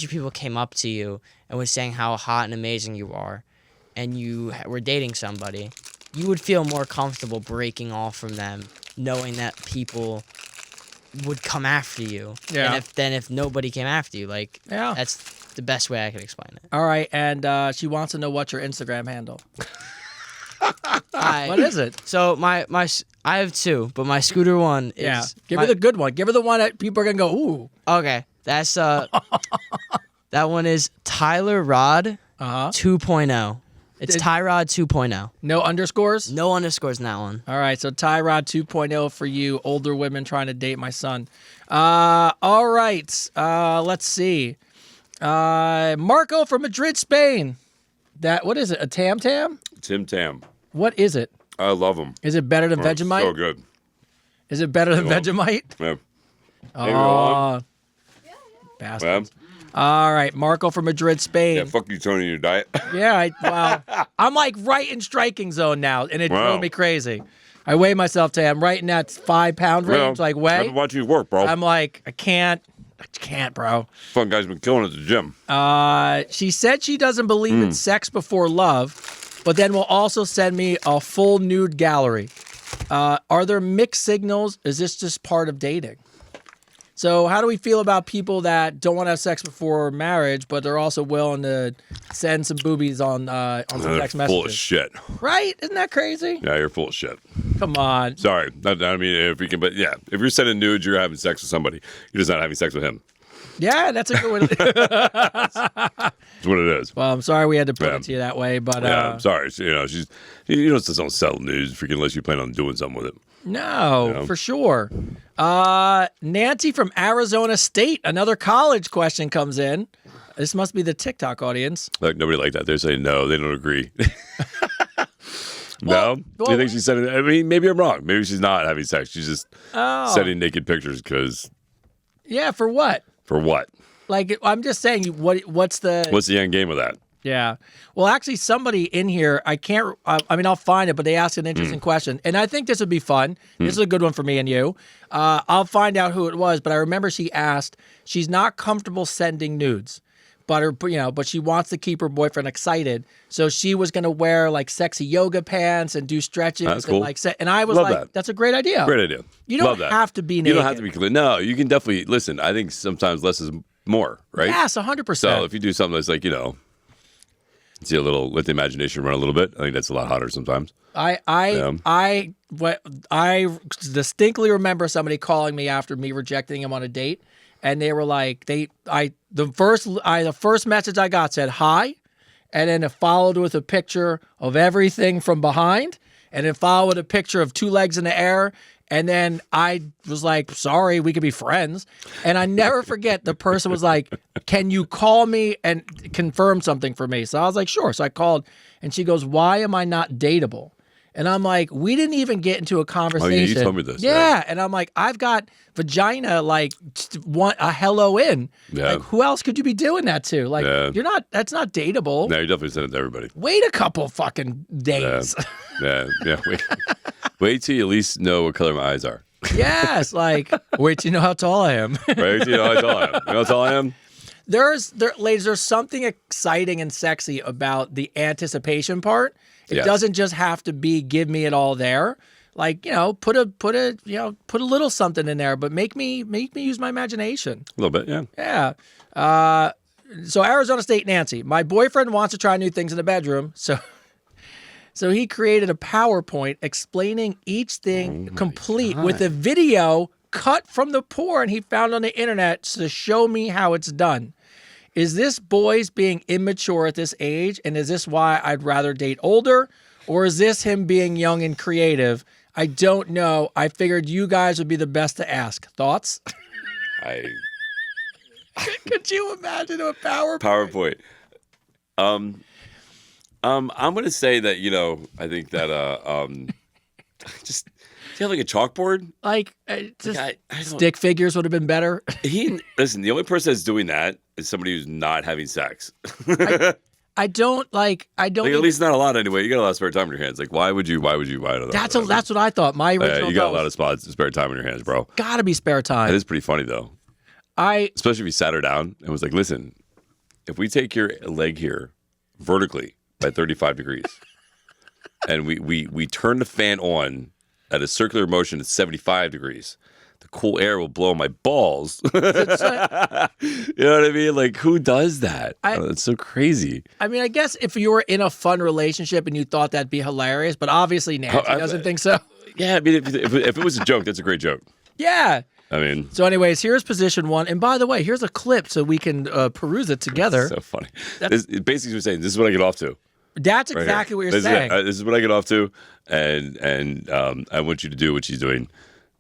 S5: people came up to you and was saying how hot and amazing you are, and you were dating somebody, you would feel more comfortable breaking off from them, knowing that people would come after you.
S2: Yeah.
S5: Than if nobody came after you. Like,
S2: Yeah.
S5: that's the best way I could explain it.
S2: All right, and she wants to know what's your Instagram handle.
S5: What
S2: What is it?
S5: So I have two, but my scooter one is...
S2: Yeah, give her the good one. Give her the one that people are going to go, ooh.
S5: Okay, that's... that one is Tyler Rod 2.0. It's Tyrod 2.0.
S2: No underscores?
S5: No underscores in that one.
S2: All right, so Tyrod 2.0 for you older women trying to date my son. All right, let's see. Marco from Madrid, Spain. What is it, a Tam Tam?
S1: Tim Tam.
S2: What is it?
S1: I love them.
S2: Is it better than Vegemite?
S1: So good.
S2: Is it better than
S1: Well,
S2: Vegemite?
S1: Yeah.
S2: Oh, bastards. All right, Marco from Madrid, Spain.
S1: Yeah, fuck you, Tony, your diet.
S2: Yeah, I'm like right in striking zone now, and it
S1: Wow.
S2: drove me crazy. I weigh myself today. I'm right in that 5 pound range,
S1: Well,
S2: like
S1: I've
S2: weigh.
S1: been watching you work, bro.
S2: I'm like, I can't, bro.
S1: Fun guy's been killing it at the gym.
S2: She said she doesn't believe in sex before love, but then will also send me a full nude gallery. Are there mixed signals? Is this just part of dating? So how do we feel about people that don't want to have sex before marriage, but they're also willing to send some boobies on some text messages?
S1: Full of shit.
S2: Right? Isn't that crazy?
S1: Yeah, you're full of shit.
S2: Come on.
S1: Sorry. I mean, if you can, but yeah, if you're sending nudes, you're having sex with somebody. You're just not having sex with him.
S2: Yeah, that's a good way to
S1: That's what it is.
S2: Well, I'm sorry we had to put
S1: Yeah.
S2: it to you that way, but
S1: Yeah, I'm sorry. She's just don't sell nudes freaking unless you plan on doing something with it.
S2: no,
S1: Yeah.
S2: for sure. Nancy from Arizona State, another college question comes in. This must be the TikTok audience.
S1: Like nobody like that. They're saying no. They don't agree.
S2: Well,
S1: no, you think she's sending? I mean, maybe I'm wrong. Maybe she's not having sex. She's just sending naked pictures because
S2: Yeah, for what?
S1: for what?
S2: Like, I'm just saying, what's the...
S1: What's the end game of that?
S2: Yeah. Well, actually, somebody in here, I can't, I mean, I'll find it, but they asked an interesting question. And I think this would be fun. This is a good one for me and you. I'll find out who it was, but I remember she asked, she's not comfortable sending nudes, but she wants to keep her boyfriend excited. So she was going to wear like sexy yoga pants and do stretches.
S1: That's cool.
S2: And I was
S1: Love
S2: like,
S1: that.
S2: that's a great idea.
S1: Great idea.
S2: You don't
S1: Love that.
S2: have to be naked.
S1: You don't have to be clean. No, you can definitely listen. I think sometimes less is more, right?
S2: Yes, 100%.
S1: So if you do something that's like, see let the imagination run a little bit. I think that's a lot hotter sometimes.
S2: I distinctly remember somebody calling me after me rejecting him on a date, and they were like, the first message I got said hi, and then it followed with a picture of everything from behind, and it followed with a picture of two legs in the air. And then I was like, sorry, we could be friends. And I never forget the person was like, can you call me and confirm something for me? So I was like, sure. So I called and she goes, why am I not dateable? And I'm like, we didn't even get into a conversation.
S1: Oh, yeah, you told me this.
S2: Yeah. And I'm like, I've got vagina, like, want a hello in.
S1: Yeah.
S2: Like, who else could you be doing that to? Like,
S1: Yeah.
S2: that's not dateable.
S1: No, you definitely send it to everybody.
S2: Wait a couple fucking days.
S1: Yeah. Wait till you at least know what color my eyes are.
S2: Yes, like, wait till you know how tall I am.
S1: Right? You know how tall I am. You know how tall I am?
S2: Ladies, there's something exciting and sexy about the anticipation part. It
S1: Yes.
S2: doesn't just have to be give me it all there. Like, put a little something in there, but make me use my imagination.
S1: A little bit, yeah.
S2: Yeah. So Arizona State Nancy, my boyfriend wants to try new things in the bedroom, so he created a PowerPoint explaining each thing complete with a video cut from the porn he found on the internet to show me how it's done. Is this boys being immature at this age, and is this why I'd rather date older, or is this him being young and creative? I don't know. I figured you guys would be the best to ask. Thoughts? Could you imagine a PowerPoint?
S1: PowerPoint. I'm gonna say that I think that just do you have like a chalkboard?
S2: Like, just
S1: I don't-
S2: stick figures would have been better.
S1: Listen. The only person that's doing that is somebody who's not having sex.
S2: I don't.
S1: Like, at least not a lot anyway. You got a lot of spare time on your hands. Like, why would you? I don't know.
S2: That's what I thought. My original.
S1: You got a lot of spare time on your hands, bro.
S2: Gotta be spare time.
S1: It is pretty funny though. Especially if you sat her down and was like, listen, if we take your leg here vertically by 35 degrees and we turn the fan on at a circular motion at 75 degrees, the cool air will blow my balls. You know what I mean? Like, who does that? It's so crazy.
S2: I mean, I guess if you were in a fun relationship and you thought that'd be hilarious, but obviously Nancy doesn't think so.
S1: Yeah, I mean, if it was a joke, that's a great joke.
S2: Yeah.
S1: I mean,
S2: so anyways, here's position one. And by the way, here's a clip so we can peruse it together.
S1: So funny. Basically, we're saying this is what I get off to.
S2: That's exactly what you're saying.
S1: This is what I get off to, and I want you to do what she's doing,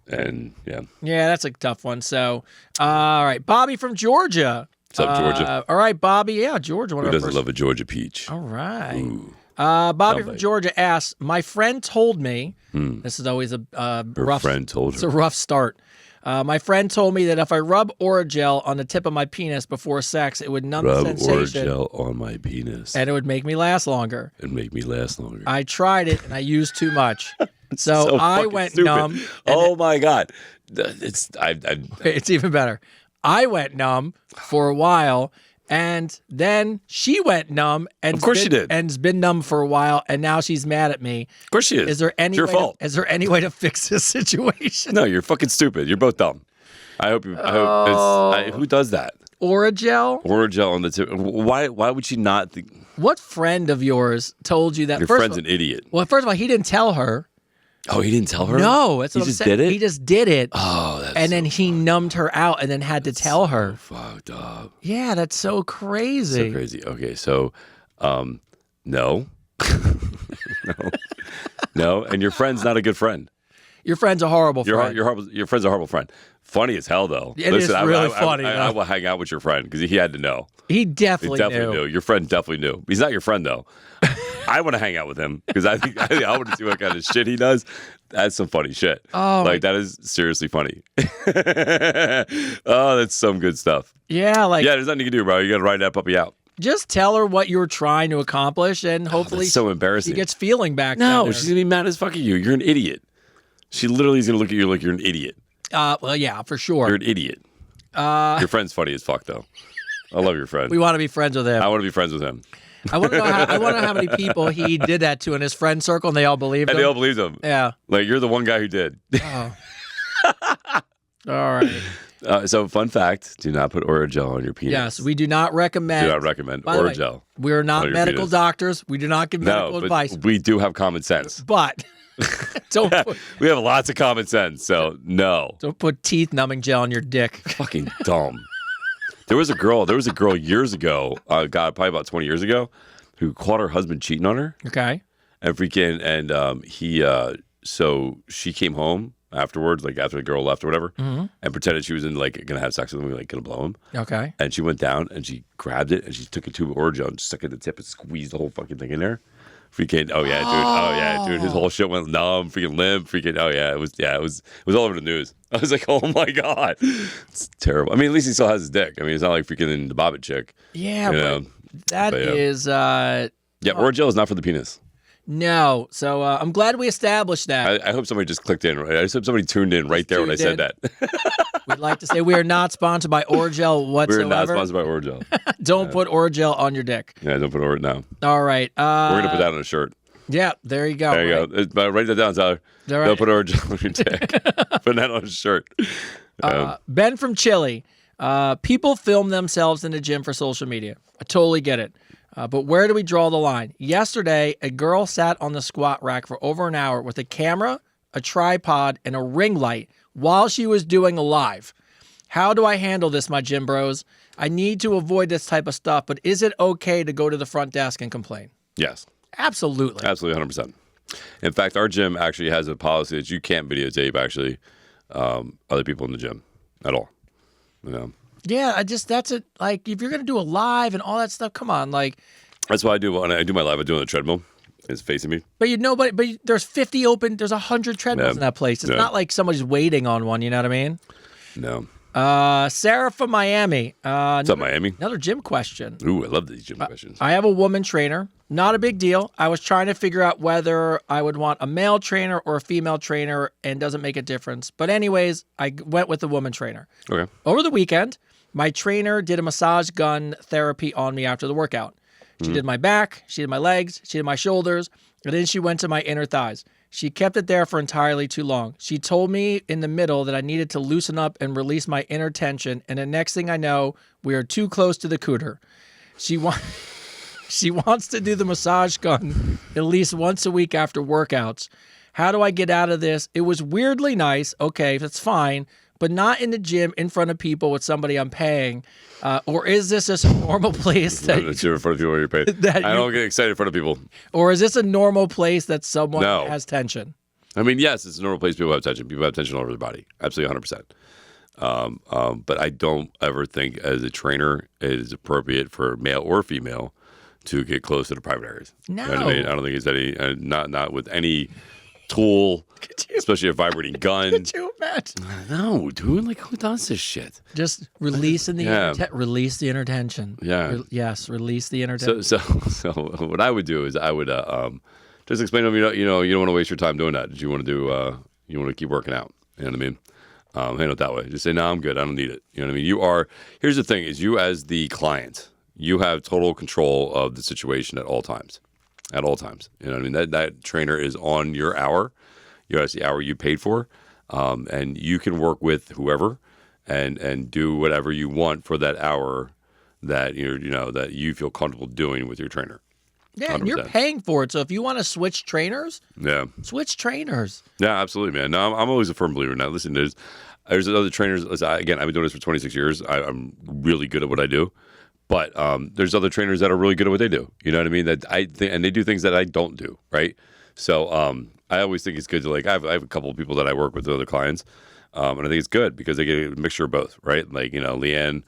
S1: and yeah.
S2: Yeah, that's a tough one. So, all right, Bobby from Georgia.
S1: What's up, Georgia?
S2: All right, Bobby. Yeah, Georgia.
S1: Who doesn't love a Georgia peach?
S2: All right.
S1: Ooh.
S2: Bobby from Georgia asks, my friend told me, this is always a rough,
S1: friend told her.
S2: It's a rough start. My friend told me that if I rub Orajel on the tip of my penis before sex, it would numb the sensation.
S1: Rub Orajel on my penis.
S2: And it would make me last longer.
S1: I
S2: tried it and I used too much. so I went
S1: stupid.
S2: numb.
S1: Oh my God.
S2: It's even better. I went numb for a while. And then she went numb, and
S1: of course she did,
S2: and's been numb for a while, and now she's mad at me.
S1: Of course she is.
S2: Is there any
S1: it's your fault.
S2: Is there any way to fix this situation?
S1: No, you're fucking stupid. You're both dumb. I hope you. I hope who does that?
S2: Orajel?
S1: Orajel on the tip. Why would she not think
S2: What friend of yours told you that?
S1: your
S2: First
S1: friend's
S2: of
S1: an idiot?
S2: Well, first of all, he didn't tell her.
S1: Oh, he didn't tell her?
S2: No, that's
S1: he
S2: what I'm
S1: just
S2: saying.
S1: did it?
S2: He just did it.
S1: Oh, that's
S2: and then
S1: so
S2: he numbed her out and then had to tell her.
S1: fucked up.
S2: Yeah, that's so crazy.
S1: So crazy. Okay, so no. No, and your friend's not a good friend.
S2: Your friend's a horrible friend.
S1: Your friend's a horrible friend. Funny as hell, though.
S2: It is really funny,
S1: I
S2: though.
S1: will hang out with your friend because he had to know.
S2: He definitely,
S1: Knew. Your friend definitely knew. He's not your friend, though. I want to hang out with him because I want to see what kind of shit he does. That's some funny shit.
S2: Oh,
S1: that is seriously funny. Oh, that's some good stuff.
S2: Yeah, like
S1: Yeah, there's nothing you can do, bro. You got to ride that puppy out.
S2: just tell her what you're trying to accomplish, and hopefully
S1: That's so embarrassing.
S2: she gets feeling back.
S1: No,
S2: down there.
S1: she's gonna be mad as fuck at you. You're an idiot. She literally is gonna look at you like you're an idiot.
S2: Well, yeah, for sure.
S1: You're an idiot. Your friend's funny as fuck, though. I love your friend.
S2: We want to be friends with him.
S1: I want to be friends with him.
S2: I want to know how many people he did that to in his friend circle, and they all believed
S1: And
S2: him.
S1: they all believed him.
S2: Yeah.
S1: Like, you're the one guy who did.
S2: Oh. All right.
S1: So, fun fact, do not put Orajel on your penis.
S2: Yes, we do not recommend.
S1: Do not recommend
S2: By the way,
S1: Orajel.
S2: We're not
S1: on your
S2: medical
S1: penis.
S2: doctors. We do not give medical
S1: No, but
S2: advice.
S1: we do have common sense.
S2: But don't put,
S1: We have lots of common sense, so no.
S2: don't put teeth numbing gel on your dick.
S1: Fucking dumb. There was a girl years ago, probably about 20 years ago, who caught her husband cheating on her.
S2: Okay.
S1: So she came home afterwards, like after the girl left or whatever,
S2: Mm-hmm.
S1: and pretended she was gonna have sex with him, like gonna blow him.
S2: Okay.
S1: And she went down and she grabbed it and she took a tube of Orajel and stuck it in the tip and squeezed the whole fucking thing in there. Freaking, oh yeah, dude, his whole shit went numb, freaking limp, freaking, it was all over the news. I was like, oh my god, it's terrible. I mean, at least he still has his dick. I mean, it's not like freaking the Bobbit chick.
S2: Yeah,
S1: You
S2: but
S1: know?
S2: that
S1: But, yeah.
S2: is
S1: Yeah, Orajel is not for the penis.
S2: no. So I'm glad we established that.
S1: I hope somebody just clicked in. Right? I just hope somebody tuned in right there when I said
S2: tuned
S1: that.
S2: We'd like to say we are not sponsored by Orajel whatsoever.
S1: We're not sponsored by Orajel.
S2: Don't put Orajel on your dick.
S1: Yeah, don't put Orajel now.
S2: All right.
S1: We're gonna put that on a shirt.
S2: Yeah, there you go.
S1: There you go. But write that down, Tyler.
S2: All right.
S1: Don't put Orajel on your dick. Put that on a shirt.
S2: Ben from Chile. People film themselves in the gym for social media. I totally get it. But where do we draw the line? Yesterday, a girl sat on the squat rack for over an hour with a camera, a tripod, and a ring light while she was doing a live. How do I handle this, my gym bros? I need to avoid this type of stuff, but is it okay to go to the front desk and complain?
S1: Yes,
S2: Absolutely.
S1: absolutely, 100%. In fact, our gym actually has a policy that you can't videotape actually other people in the gym at all. You know,
S2: Yeah, that's it. Like, if you're going to do a live and all that stuff, come on. Like,
S1: that's why I do when I do my live. I do it on the treadmill. It's facing me.
S2: but there's 50 open, there's 100 treadmills in that place. It's not like somebody's waiting on one, you know what I mean?
S1: No.
S2: Sarah from Miami.
S1: What's up, Miami?
S2: Another gym question.
S1: Ooh, I love these gym questions.
S2: I have a woman trainer. Not a big deal. I was trying to figure out whether I would want a male trainer or a female trainer, and doesn't make a difference. But anyways, I went with the woman trainer.
S1: Okay.
S2: Over the weekend, my trainer did a massage gun therapy on me after the workout. She did my back, she did my legs, she did my shoulders, and then she went to my inner thighs. She kept it there for entirely too long. She told me in the middle that I needed to loosen up and release my inner tension, and the next thing I know, we are too close to the cooter. She wants to do the massage gun at least once a week after workouts. How do I get out of this? It was weirdly nice. Okay, that's fine, but not in the gym in front of people with somebody I'm paying. Or is this just a normal place
S1: That's in front of people where you're paid.
S2: That
S1: I
S2: you-
S1: don't get excited in front of people.
S2: or is this a normal place that someone
S1: No.
S2: has tension?
S1: I mean, yes, it's a normal place. People have tension. People have tension all over their body. Absolutely, 100%. But I don't ever think, as a trainer, it is appropriate for male or female to get close to the private areas.
S2: No.
S1: You know what I mean? I don't think it's any, not with any tool, especially a vibrating gun.
S2: Could you imagine?
S1: No, dude. Like, who does this shit?
S2: Just releasing the
S1: Yeah.
S2: release the inner tension.
S1: Yeah.
S2: Yes, release the inner tension.
S1: So what I would do is I would just explain to them, you don't want to waste your time doing that. You want to you want to keep working out. You know what I mean? Handle it that way. Just say, no, I'm good. I don't need it. You know what I mean? Here's the thing: is you as the client, you have total control of the situation at all times. At all times. You know what I mean? That trainer is on your hour. That's the hour you paid for, and you can work with whoever. and do whatever you want for that hour that that you feel comfortable doing with your trainer.
S2: Yeah, and you're
S1: 100%.
S2: paying for it. So if you want to switch trainers,
S1: Yeah.
S2: switch trainers.
S1: Yeah, absolutely, man. No, I'm always a firm believer. Now, listen, there's other trainers. Listen, again, I've been doing this for 26 years. I'm really good at what I do, but there's other trainers that are really good at what they do. You know what I mean? And they do things that I don't do, right? So I always think it's good to I have a couple of people that I work with other clients, and I think it's good because they get a mixture of both, right? Leanne.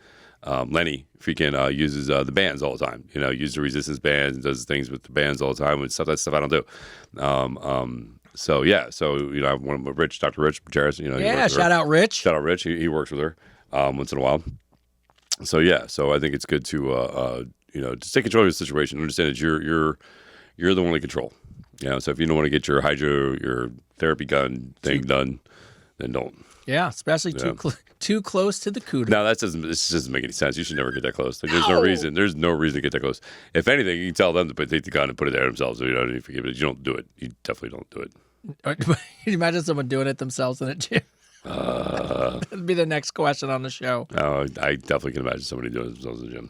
S1: Lenny freaking uses the bands all the time. Uses the resistance bands and does things with the bands all the time and stuff. That's stuff I don't do. So I have one with Dr. Rich Jarris.
S2: Yeah, shout out Rich.
S1: Shout out Rich. He works with her once in a while. So yeah, so I think it's good to just take control of your situation. Understand that you're the one in control. So if you don't want to get your therapy gun thing done, then don't.
S2: Yeah, especially too close to the cooter.
S1: No, this doesn't make any sense. You should never get that close. There's no reason. There's no reason to get that close. If anything, you can tell them to take the gun and put it there themselves. So you don't need to forgive it. You don't do it. You definitely don't do it.
S2: Can you imagine someone doing it themselves in a gym? That'd be the next question on the show.
S1: Oh, I definitely can imagine somebody doing it themselves in the gym.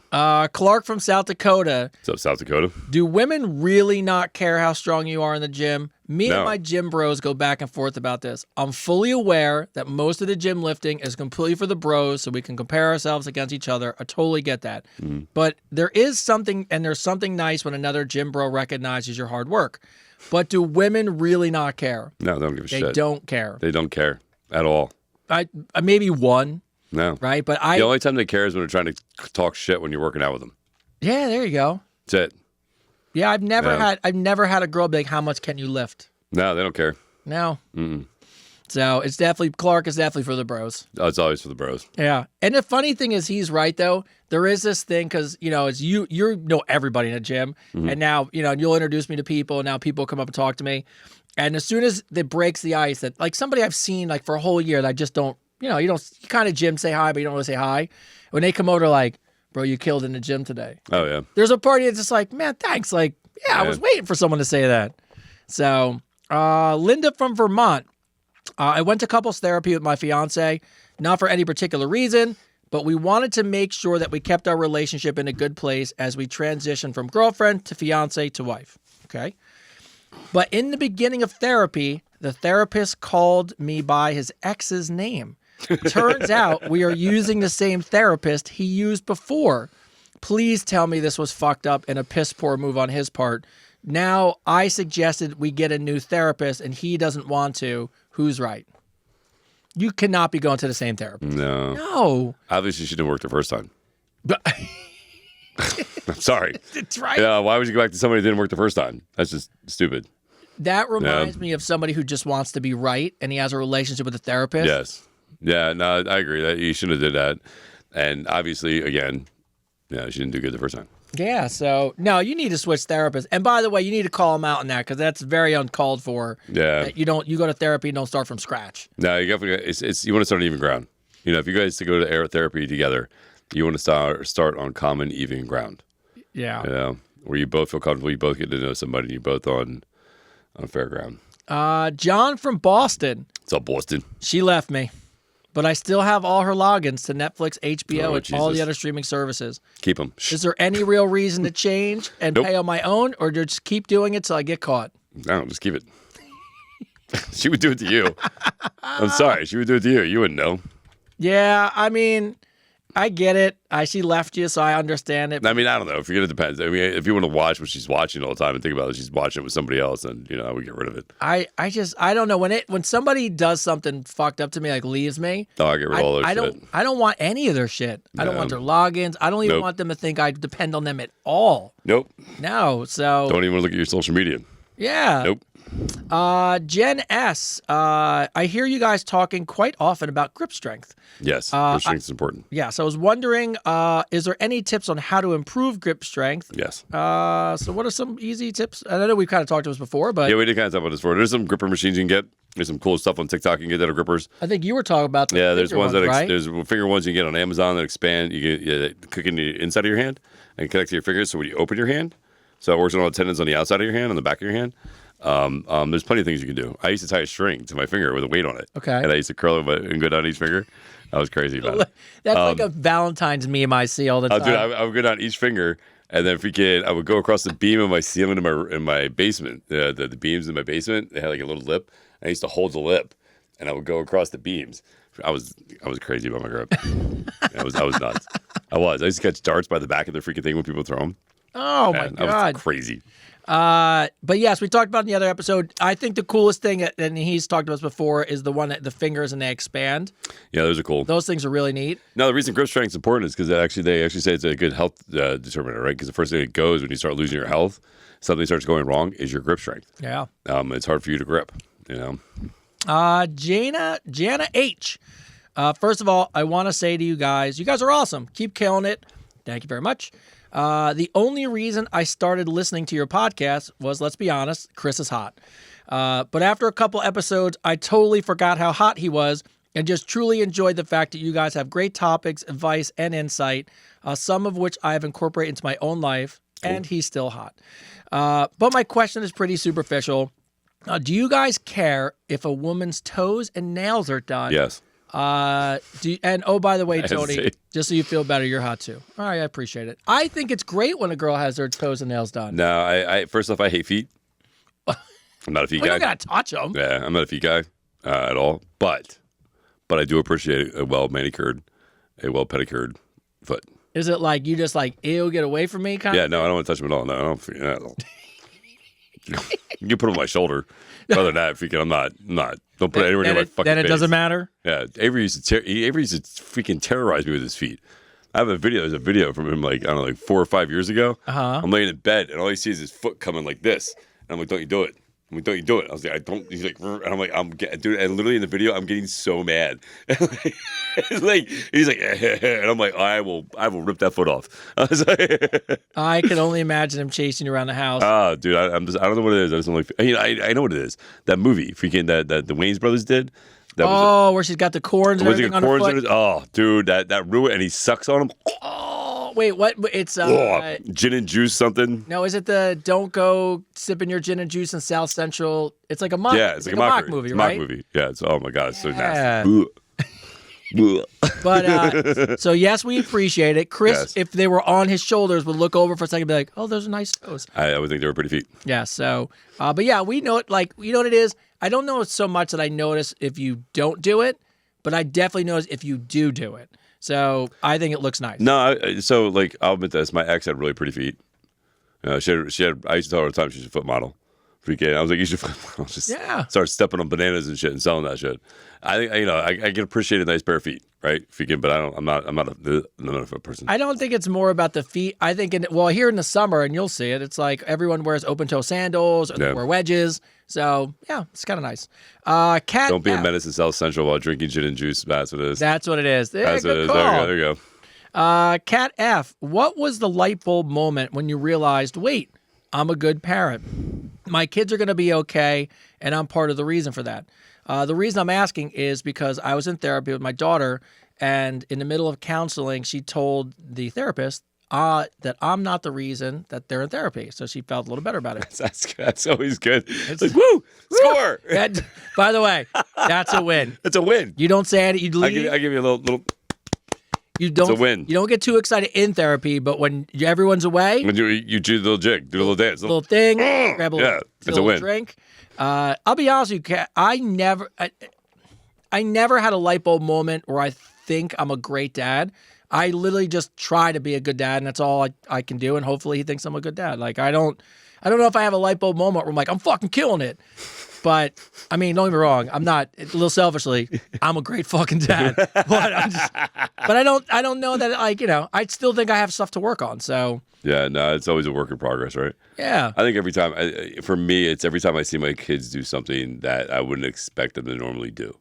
S2: Clark from South Dakota.
S1: What's up, South Dakota?
S2: Do women really not care how strong you are in the gym? Me and my gym bros go back and forth about this. I'm fully aware that most of the gym lifting is completely for the bros so we can compare ourselves against each other. I totally get that. But there's something nice when another gym bro recognizes your hard work. But do women really not care?
S1: No, they don't give a shit.
S2: They don't care.
S1: They don't care at all.
S2: I maybe one.
S1: No.
S2: Right? But
S1: the only time they care is when they're trying to talk shit when you're working out with them.
S2: Yeah, there you go.
S1: That's it.
S2: Yeah, I've never had a girl be like, how much can you lift?
S1: No, they don't care.
S2: No. So it's definitely, Clark is definitely for the bros.
S1: Oh, it's always for the bros.
S2: Yeah. And the funny thing is he's right though. There is this thing because, it's you know everybody in the gym. And now, you'll introduce me to people and now people come up and talk to me. And as soon as it breaks the ice that somebody I've seen for a whole year that I just don't, you kind of gym say hi, but you don't really say hi. When they come over, they're like, bro, you killed in the gym today.
S1: Oh, yeah.
S2: There's a party that's just like, man, thanks. I was waiting for someone to say that. So, Linda from Vermont. I went to couples therapy with my fiance, not for any particular reason, but we wanted to make sure that we kept our relationship in a good place as we transitioned from girlfriend to fiance to wife. Okay. But in the beginning of therapy, the therapist called me by his ex's name. Turns out we are using the same therapist he used before. Please tell me this was fucked up and a piss poor move on his part. Now I suggested we get a new therapist and he doesn't want to. Who's right? You cannot be going to the same therapist. No.
S1: Obviously, she didn't work the first time.
S2: But
S1: I'm sorry.
S2: it's right.
S1: Yeah, why would you go back to somebody that didn't work the first time? That's just stupid.
S2: That reminds me of somebody who just wants to be right and he has a relationship with a therapist.
S1: Yes. Yeah, no, I agree. That you shouldn't have did that. And obviously, again, she didn't do good the first time.
S2: Yeah, so, no, you need to switch therapists. And by the way, you need to call him out on that because that's very uncalled for.
S1: Yeah.
S2: You go to therapy and don't start from scratch.
S1: No, you definitely, you want to start on even ground. If you guys to go to therapy together, you want to start on common, even ground.
S2: Yeah.
S1: Where you both feel comfortable, you both get to know somebody, you're both on fair ground.
S2: John from Boston.
S1: What's up, Boston?
S2: She left me, but I still have all her logins to Netflix, HBO, and all
S1: Jesus.
S2: the other streaming services.
S1: Keep them.
S2: Is there any real reason to change and pay on my own, or just keep doing it till I get caught?
S1: No, just keep it. She would do it to you. I'm sorry. She would do it to you. You wouldn't know.
S2: Yeah, I mean, I get it. She left you, so I understand it.
S1: I mean, I don't know. It depends. I mean, if you want to watch what she's watching all the time and think about it, she's watching it with somebody else, then I would get rid of it.
S2: I don't know when somebody does something fucked up to me, leaves me.
S1: Oh, I get rid of all their shit.
S2: I don't want any of their shit. I don't want their logins. I don't even want them to think I depend on them at all.
S1: Nope.
S2: No. So
S1: don't even look at your social media.
S2: Yeah.
S1: Nope.
S2: Jen S. I hear you guys talking quite often about grip strength.
S1: Yes, grip strength is important.
S2: Yeah, so I was wondering, is there any tips on how to improve grip strength?
S1: Yes.
S2: So what are some easy tips? I know we've kind of talked to this before, but
S1: yeah, we did kind of talk about this before. There's some gripper machines you can get. There's some cool stuff on TikTok you can get that are grippers.
S2: I think you were talking about the
S1: there's ones that
S2: right?
S1: there's finger ones you can get on Amazon that expand. You get click in the inside of your hand and connect to your fingers. So when you open your hand, so it works on all the tendons on the outside of your hand, on the back of your hand. There's plenty of things you can do. I used to tie a string to my finger with a weight on it.
S2: Okay.
S1: And I used to curl it and go down each finger. I was crazy about it.
S2: That's like a Valentine's meme I see all the time.
S1: Dude, I would go down each finger, and then I would go across the beam of my ceiling in my basement. The beams in my basement, they had like a little lip. I used to hold the lip, and I would go across the beams. I was crazy about my grip. I was nuts. I used to catch darts by the back of the freaking thing when people throw them.
S2: Oh my
S1: Man, I
S2: God.
S1: was crazy.
S2: But yes, we talked about in the other episode. I think the coolest thing, and he's talked about this before, is the one that the fingers and they expand.
S1: Yeah, those are cool.
S2: Those things are really neat.
S1: No, the reason grip strength is important is because they actually say it's a good health determiner, right? Because the first thing it goes when you start losing your health, something starts going wrong, is your grip strength.
S2: Yeah.
S1: It's hard for you to grip, you know.
S2: Jana H. First of all, I want to say to you guys are awesome. Keep killing it. Thank you very much. The only reason I started listening to your podcast was, let's be honest, Chris is hot. But after a couple episodes, I totally forgot how hot he was and just truly enjoyed the fact that you guys have great topics, advice, and insight, some of which I have incorporated into my own life, and he's still hot. But my question is pretty superficial. Do you guys care if a woman's toes and nails are done?
S1: Yes.
S2: And oh, by the way, Tony,
S1: hesitate.
S2: just so you feel better, you're hot too. All right, I appreciate it. I think it's great when a girl has her toes and nails done.
S1: No, I first off, I hate feet. I'm not a feet
S2: Well,
S1: guy.
S2: you gotta touch them.
S1: Yeah, I'm not a feet guy at all. But I do appreciate a well manicured, a well pedicured foot.
S2: Is it like you just like, ew, get away from me kind
S1: Yeah,
S2: of
S1: no, I don't want to touch them at all. No, I don't. You can put them on my shoulder. Other than that, freaking, I'm not. Don't put it anywhere near my fucking
S2: Then it
S1: face.
S2: doesn't matter?
S1: Yeah, Avery used to freaking terrorize me with his feet. I have a video. There's a video from him like 4 or 5 years ago. I'm laying in bed and all he sees is his foot coming like this. And I'm like, don't you do it? I'm like, don't you do it? I was like, I don't. He's like, and I'm like, dude. And literally in the video, I'm getting so mad. Like he's like, and I'm like, I will rip that foot off. I was like,
S2: I can only imagine him chasing you around the house.
S1: oh, dude, I don't know what it is. I just don't like. I know what it is. That movie, freaking that the Wayans brothers did. That was
S2: where she's got the corns and
S1: was it
S2: everything on her
S1: corns
S2: foot.
S1: in it? Oh, dude, that ruined. And he sucks on him.
S2: Oh, wait, what? It's
S1: Gin and juice something.
S2: no, is it the don't go sipping your gin and juice in South Central? It's like a mock.
S1: Yeah, it's like a mock
S2: movie,
S1: it's a
S2: right?
S1: mock movie. Yeah, it's oh my god, it's so
S2: Yeah.
S1: nasty.
S2: But so yes, we appreciate it. Chris,
S1: Yes.
S2: if they were on his shoulders, would look over for a second and be like, "Oh, those are nice toes."
S1: I would think they were pretty feet.
S2: Yeah. So, but yeah, we know it. Like, you know what it is. I don't know it so much that I notice if you don't do it, but I definitely notice if you do it. So I think it looks nice.
S1: No, so like I'll admit this. My ex had really pretty feet. She had. I used to tell her all the time she's a foot model. Freaking, I was like, you should just start stepping on bananas and shit and selling that shit. I think I can appreciate a nice pair of feet, right? Freaking, but I'm not a foot person.
S2: I don't think it's more about the feet. I think here in the summer, and you'll see it. It's like everyone wears open toe sandals or they wear wedges. So yeah, it's kind of nice. Cat.
S1: Don't be a
S2: F.
S1: menace in South Central while drinking gin and juice. That's what it is.
S2: That's what it is.
S1: That's what it is.
S2: Call.
S1: There you go.
S2: Cat F. What was the light bulb moment when you realized, wait, I'm a good parent. My kids are going to be okay, and I'm part of the reason for that. The reason I'm asking is because I was in therapy with my daughter, and in the middle of counseling, she told the therapist that I'm not the reason that they're in therapy. So she felt a little better about it.
S1: That's always good. It's like, woo, score.
S2: By the way, that's a win.
S1: It's a win.
S2: You don't say it. You leave.
S1: I give you a little.
S2: You don't.
S1: It's a win.
S2: You don't get too excited in therapy, but when everyone's away,
S1: When you do the little jig, do a little dance,
S2: little thing, grab a little,
S1: yeah, it's a
S2: little
S1: win.
S2: drink. I'll be honest with you, Kat, I never had a light bulb moment where I think I'm a great dad. I literally just try to be a good dad, and that's all I can do. And hopefully, he thinks I'm a good dad. Like I don't know if I have a light bulb moment where I'm like, I'm fucking killing it. But I mean, don't get me wrong. I'm not, a little selfishly, I'm a great fucking dad. But I don't know that, like, I still think I have stuff to work on. So
S1: Yeah, no, it's always a work in progress, right?
S2: yeah.
S1: I think every time, for me, it's every time I see my kids do something that I wouldn't expect them to normally do.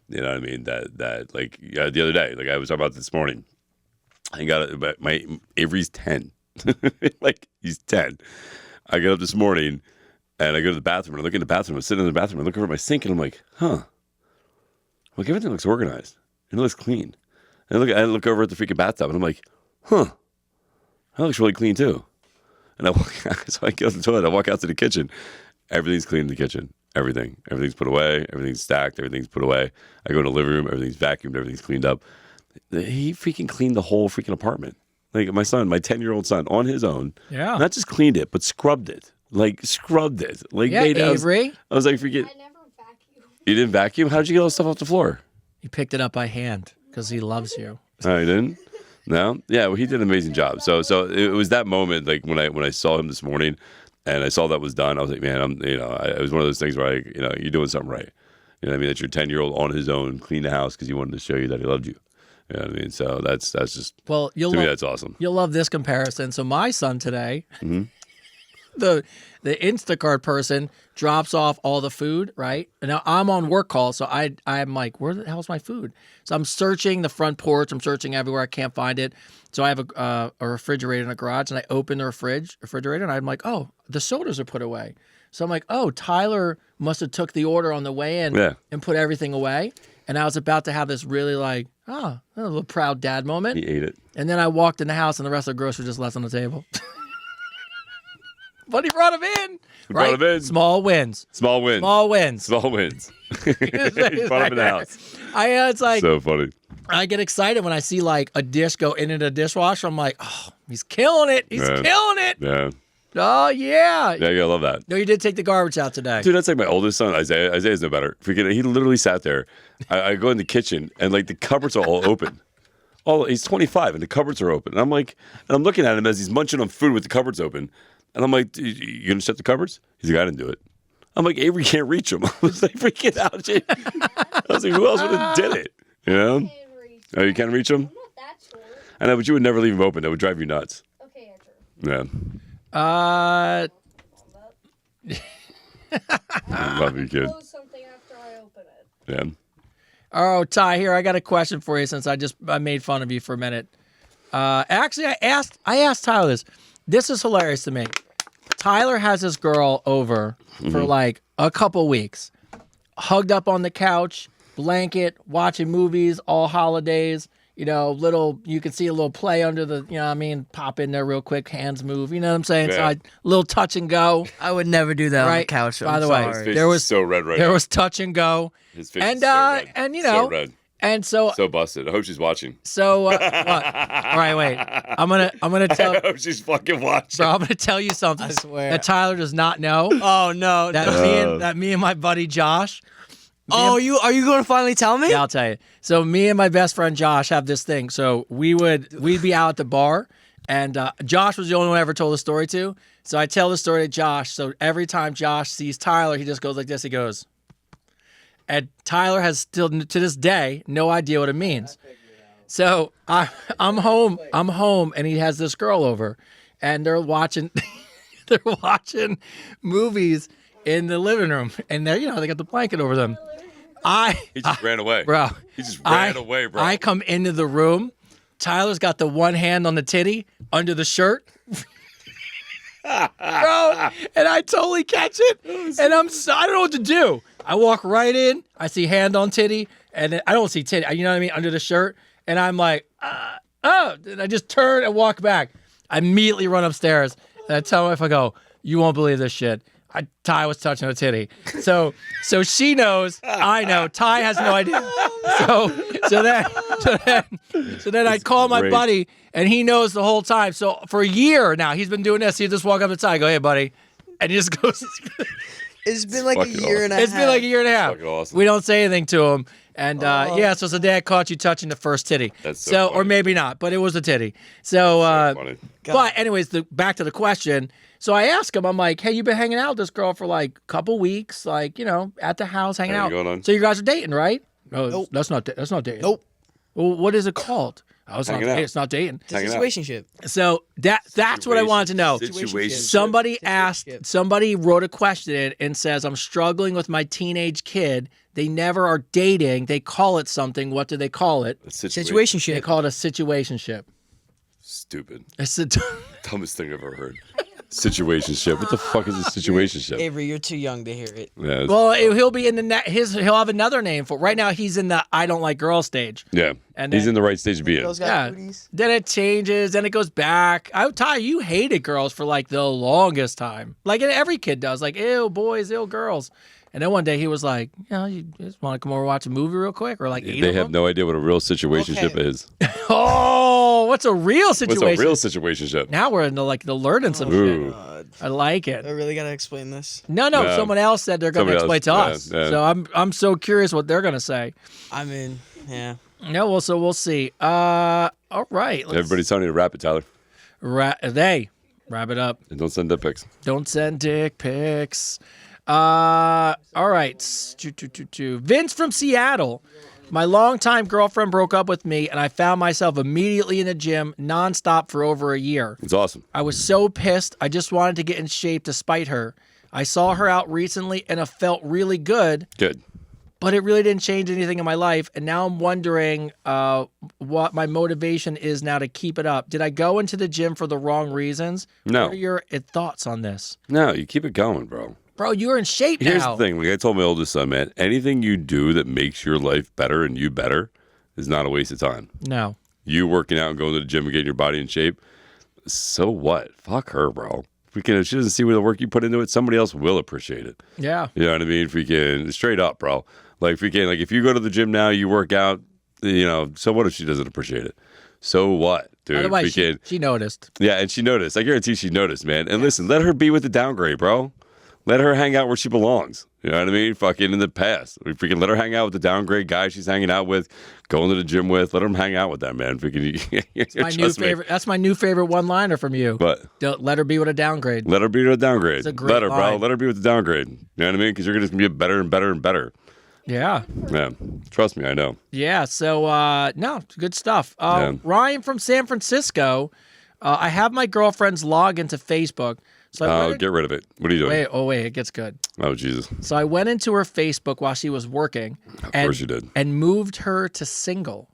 S1: You know what I mean? That like the other day, like I was talking about this morning, I got my Avery's 10, like he's 10. I get up this morning and I go to the bathroom and I look in the bathroom. I'm sitting in the bathroom. I look over at my sink and I'm like, huh. Like everything looks organized. It looks clean. And I look over at the freaking bathtub and I'm like, huh. That looks really clean too. And I walk out, so I get off the toilet. I walk out to the kitchen. Everything's clean in the kitchen. Everything. Everything's put away. Everything's stacked. Everything's put away. I go to the living room. Everything's vacuumed. Everything's cleaned up. He freaking cleaned the whole freaking apartment. Like my son, my 10-year-old son, on his own.
S2: Yeah.
S1: Not just cleaned it, but scrubbed it. Like scrubbed it. Like
S2: Yeah, Avery.
S1: I was like, forget.
S4: I never vacuum.
S1: You didn't vacuum? How did you get all the stuff off the floor?
S2: He picked it up by hand because he loves you.
S1: Oh, you didn't? No? Yeah, well, he did an amazing job. So it was that moment, like when I saw him this morning, and I saw that was done. I was like, man, it was one of those things where you're doing something right. You know what I mean? That your 10-year-old on his own cleaned the house because he wanted to show you that he loved you. You know what I mean? So that's just
S2: Well,
S1: to me that's awesome.
S2: You'll love this comparison. So my son today,
S1: Mm-hmm.
S2: the Instacart person drops off all the food, right? And now I'm on work call, so I'm like, where the hell's my food? So I'm searching the front porch. I'm searching everywhere. I can't find it. So I have a refrigerator in the garage, and I open the refrigerator, and I'm like, oh, the sodas are put away. So I'm like, oh, Tyler must have took the order on the way in and put everything away. And I was about to have this really like, a little proud dad moment.
S1: He ate it.
S2: And then I walked in the house, and the rest of the groceries just left on the table. But he brought him in.
S1: Brought him in.
S2: Small wins.
S1: Small wins.
S2: Small wins.
S1: Small wins. He brought him in the house.
S2: It's like
S1: So funny.
S2: I get excited when I see like a dish go into the dishwasher. I'm like, oh, he's killing it. He's
S1: Yeah.
S2: killing it.
S1: Yeah.
S2: Oh yeah.
S1: Yeah, I love that.
S2: No, you did take the garbage out today.
S1: Dude, that's like my oldest son, Isaiah. Isaiah's no better. He literally sat there. I go in the kitchen, and like the cupboards are all open. He's 25, and the cupboards are open. And I'm looking at him as he's munching on food with the cupboards open. And I'm like, you gonna shut the cupboards? He's like, I didn't do it. I'm like, Avery can't reach him. I was like, freaking out. I was like, who else would have did it? You know?
S4: Avery.
S1: Oh, you can't reach him?
S4: I'm not that short.
S1: I know, but you would never leave him open. That would drive you nuts.
S4: Okay, Andrew.
S1: Yeah. Love you, kid.
S4: Close something after I open it.
S1: Yeah.
S2: Oh, Ty, here I got a question for you since I made fun of you for a minute. Actually, I asked Tyler this. This is hilarious to me. Tyler has this girl over for like a couple weeks, hugged up on the couch, blanket, watching movies, all holidays. You can see a little play under the, you know what I mean, pop in there real quick, hands move, you know what I'm saying?
S1: Yeah.
S2: So a little touch and go.
S5: I would never do that on the
S2: Right.
S5: couch.
S2: By
S5: I'm
S2: the way,
S5: sorry.
S1: His face
S2: There
S1: is
S2: was-
S1: so red right
S2: There
S1: now.
S2: was touch and go.
S1: His face
S2: And
S1: is so red.
S2: and
S1: So red.
S2: and so
S1: busted. I hope she's watching.
S2: what? All right, wait. I'm gonna tell
S1: I hope she's fucking watching.
S2: bro, I'm gonna tell you something
S5: I swear.
S2: that Tyler does not know.
S5: Oh no!
S2: That me and my buddy Josh.
S5: are you going to finally tell me?
S2: Yeah, I'll tell you. So me and my best friend Josh have this thing. So we'd be out at the bar, and Josh was the only one I ever told the story to. So I tell the story to Josh. So every time Josh sees Tyler, he just goes like this. He goes, and Tyler has still to this day no idea what it means. So I'm home, and he has this girl over, and they're watching movies in the living room, and they got the blanket over them.
S1: He just ran away.
S2: Bro,
S1: He just ran away, bro.
S2: I come into the room. Tyler's got the one hand on the titty under the shirt. Bro, and I totally catch it. And I don't know what to do. I walk right in. I see hand on titty. And then I don't see titty. You know what I mean? Under the shirt. And I'm like, And I just turn and walk back. I immediately run upstairs. And I tell my wife, I go, you won't believe this shit. Ty was touching her titty. So she knows, I know. Ty has no idea. So then I call my
S1: great.
S2: buddy, and he knows the whole time. So for a year now, he's been doing this. He just walk up to Ty, go, hey, buddy. And he just goes,
S5: It's been like a
S1: fucking
S5: year and a half.
S2: it's been like a year and a half.
S1: Fucking awesome.
S2: We don't say anything to him. And so the dad caught you touching the first titty.
S1: That's so
S2: or
S1: funny.
S2: maybe not, but it was a titty. So,
S1: Funny.
S2: but anyways, back to the question. So I asked him, I'm like, hey, you been hanging out with this girl for like a couple weeks, like, at the house hanging
S1: Anything
S2: out.
S1: going on?
S2: So you guys are dating, right? No,
S5: Nope.
S2: that's not dating.
S5: Nope.
S2: Well, what is it called? Oh, it's not
S1: Hanging
S2: dating.
S1: out.
S2: It's not dating.
S5: It's a
S1: Hanging out.
S5: situationship.
S2: So that's what I wanted to know.
S1: Situation.
S2: Somebody
S5: Situationship.
S2: somebody wrote a question in and says, I'm struggling with my teenage kid. They never are dating. They call it something. What do they call it?
S1: A situation.
S2: They
S5: Situationship.
S2: call it a situationship.
S1: Stupid.
S2: It's a
S1: Dumbest thing I've ever heard. Situationship. What the fuck is a situationship?
S5: Avery, you're too young to hear it.
S1: Yeah.
S2: well, he'll be in the he'll have another name for. Right now, he's in the I don't like girls stage.
S1: Yeah.
S2: And
S1: He's
S2: then-
S1: in the right stage to be in.
S5: Girls got
S2: Yeah.
S5: booties.
S2: Then it changes. Then it goes back. Ty, you hated girls for like the longest time. Like every kid does. Like ew boys, ew girls. And then one day he was like, you just want to come over and watch a movie real quick? Or like 8
S1: They
S2: of
S1: have
S2: them?
S1: no idea what a real situationship
S5: Okay.
S1: is.
S2: Oh, what's a real situation?
S1: What's a real situationship?
S2: Now we're into like the learning some shit.
S1: Ooh.
S5: God.
S2: I like it.
S5: I really gotta explain this.
S2: No,
S1: No.
S2: someone else said they're going to
S1: Somebody
S2: explain to
S1: else,
S2: us.
S1: yeah.
S2: So I'm so curious what they're going to say.
S5: I mean, yeah.
S2: No, well, so we'll see. All right.
S1: Everybody's telling you to wrap it, Tyler.
S2: Wrap it up.
S1: And don't send dick pics.
S2: Don't send dick pics. All right. Vince from Seattle. My longtime girlfriend broke up with me, and I found myself immediately in the gym nonstop for over a year.
S1: It's awesome.
S2: I was so pissed. I just wanted to get in shape to spite her. I saw her out recently, and it felt really good,
S1: Good.
S2: but it really didn't change anything in my life. And now I'm wondering what my motivation is now to keep it up. Did I go into the gym for the wrong reasons?
S1: No.
S2: What are your thoughts on this?
S1: No, you keep it going, bro.
S2: Bro, you're in shape now.
S1: Here's the thing. Like I told my oldest son, man, anything you do that makes your life better and you better is not a waste of time.
S2: No.
S1: You working out and going to the gym and getting your body in shape, so what? Fuck her, bro. If she doesn't see the work you put into it, somebody else will appreciate it.
S2: Yeah.
S1: You know what I mean? Straight up, bro. Like if you go to the gym now, you work out, so what if she doesn't appreciate it? So what, dude?
S2: By the way, she noticed.
S1: Yeah, and she noticed. I guarantee she noticed, man. And listen, let her be with the downgrade, bro. Let her hang out where she belongs. You know what I mean? Fucking in the past. We freaking let her hang out with the downgrade guy she's hanging out with, going to the gym with. Let her hang out with that, man.
S2: That's my new favorite one-liner from you.
S1: But
S2: Don't let her be with a downgrade.
S1: let her be with the downgrade.
S2: It's a great
S1: Let her, bro.
S2: line.
S1: Let her be with the downgrade. You know what I mean? Because you're just going to get better and better and better.
S2: Yeah.
S1: Yeah. Trust me, I know.
S2: Yeah. So, no, good stuff.
S1: Yeah.
S2: Ryan from San Francisco. I have my girlfriend's login to Facebook. So I went
S1: Get rid of it. What are you doing?
S2: wait, it gets good.
S1: Oh, Jesus.
S2: So I went into her Facebook while she was working.
S1: Of course you did.
S2: And moved her to single.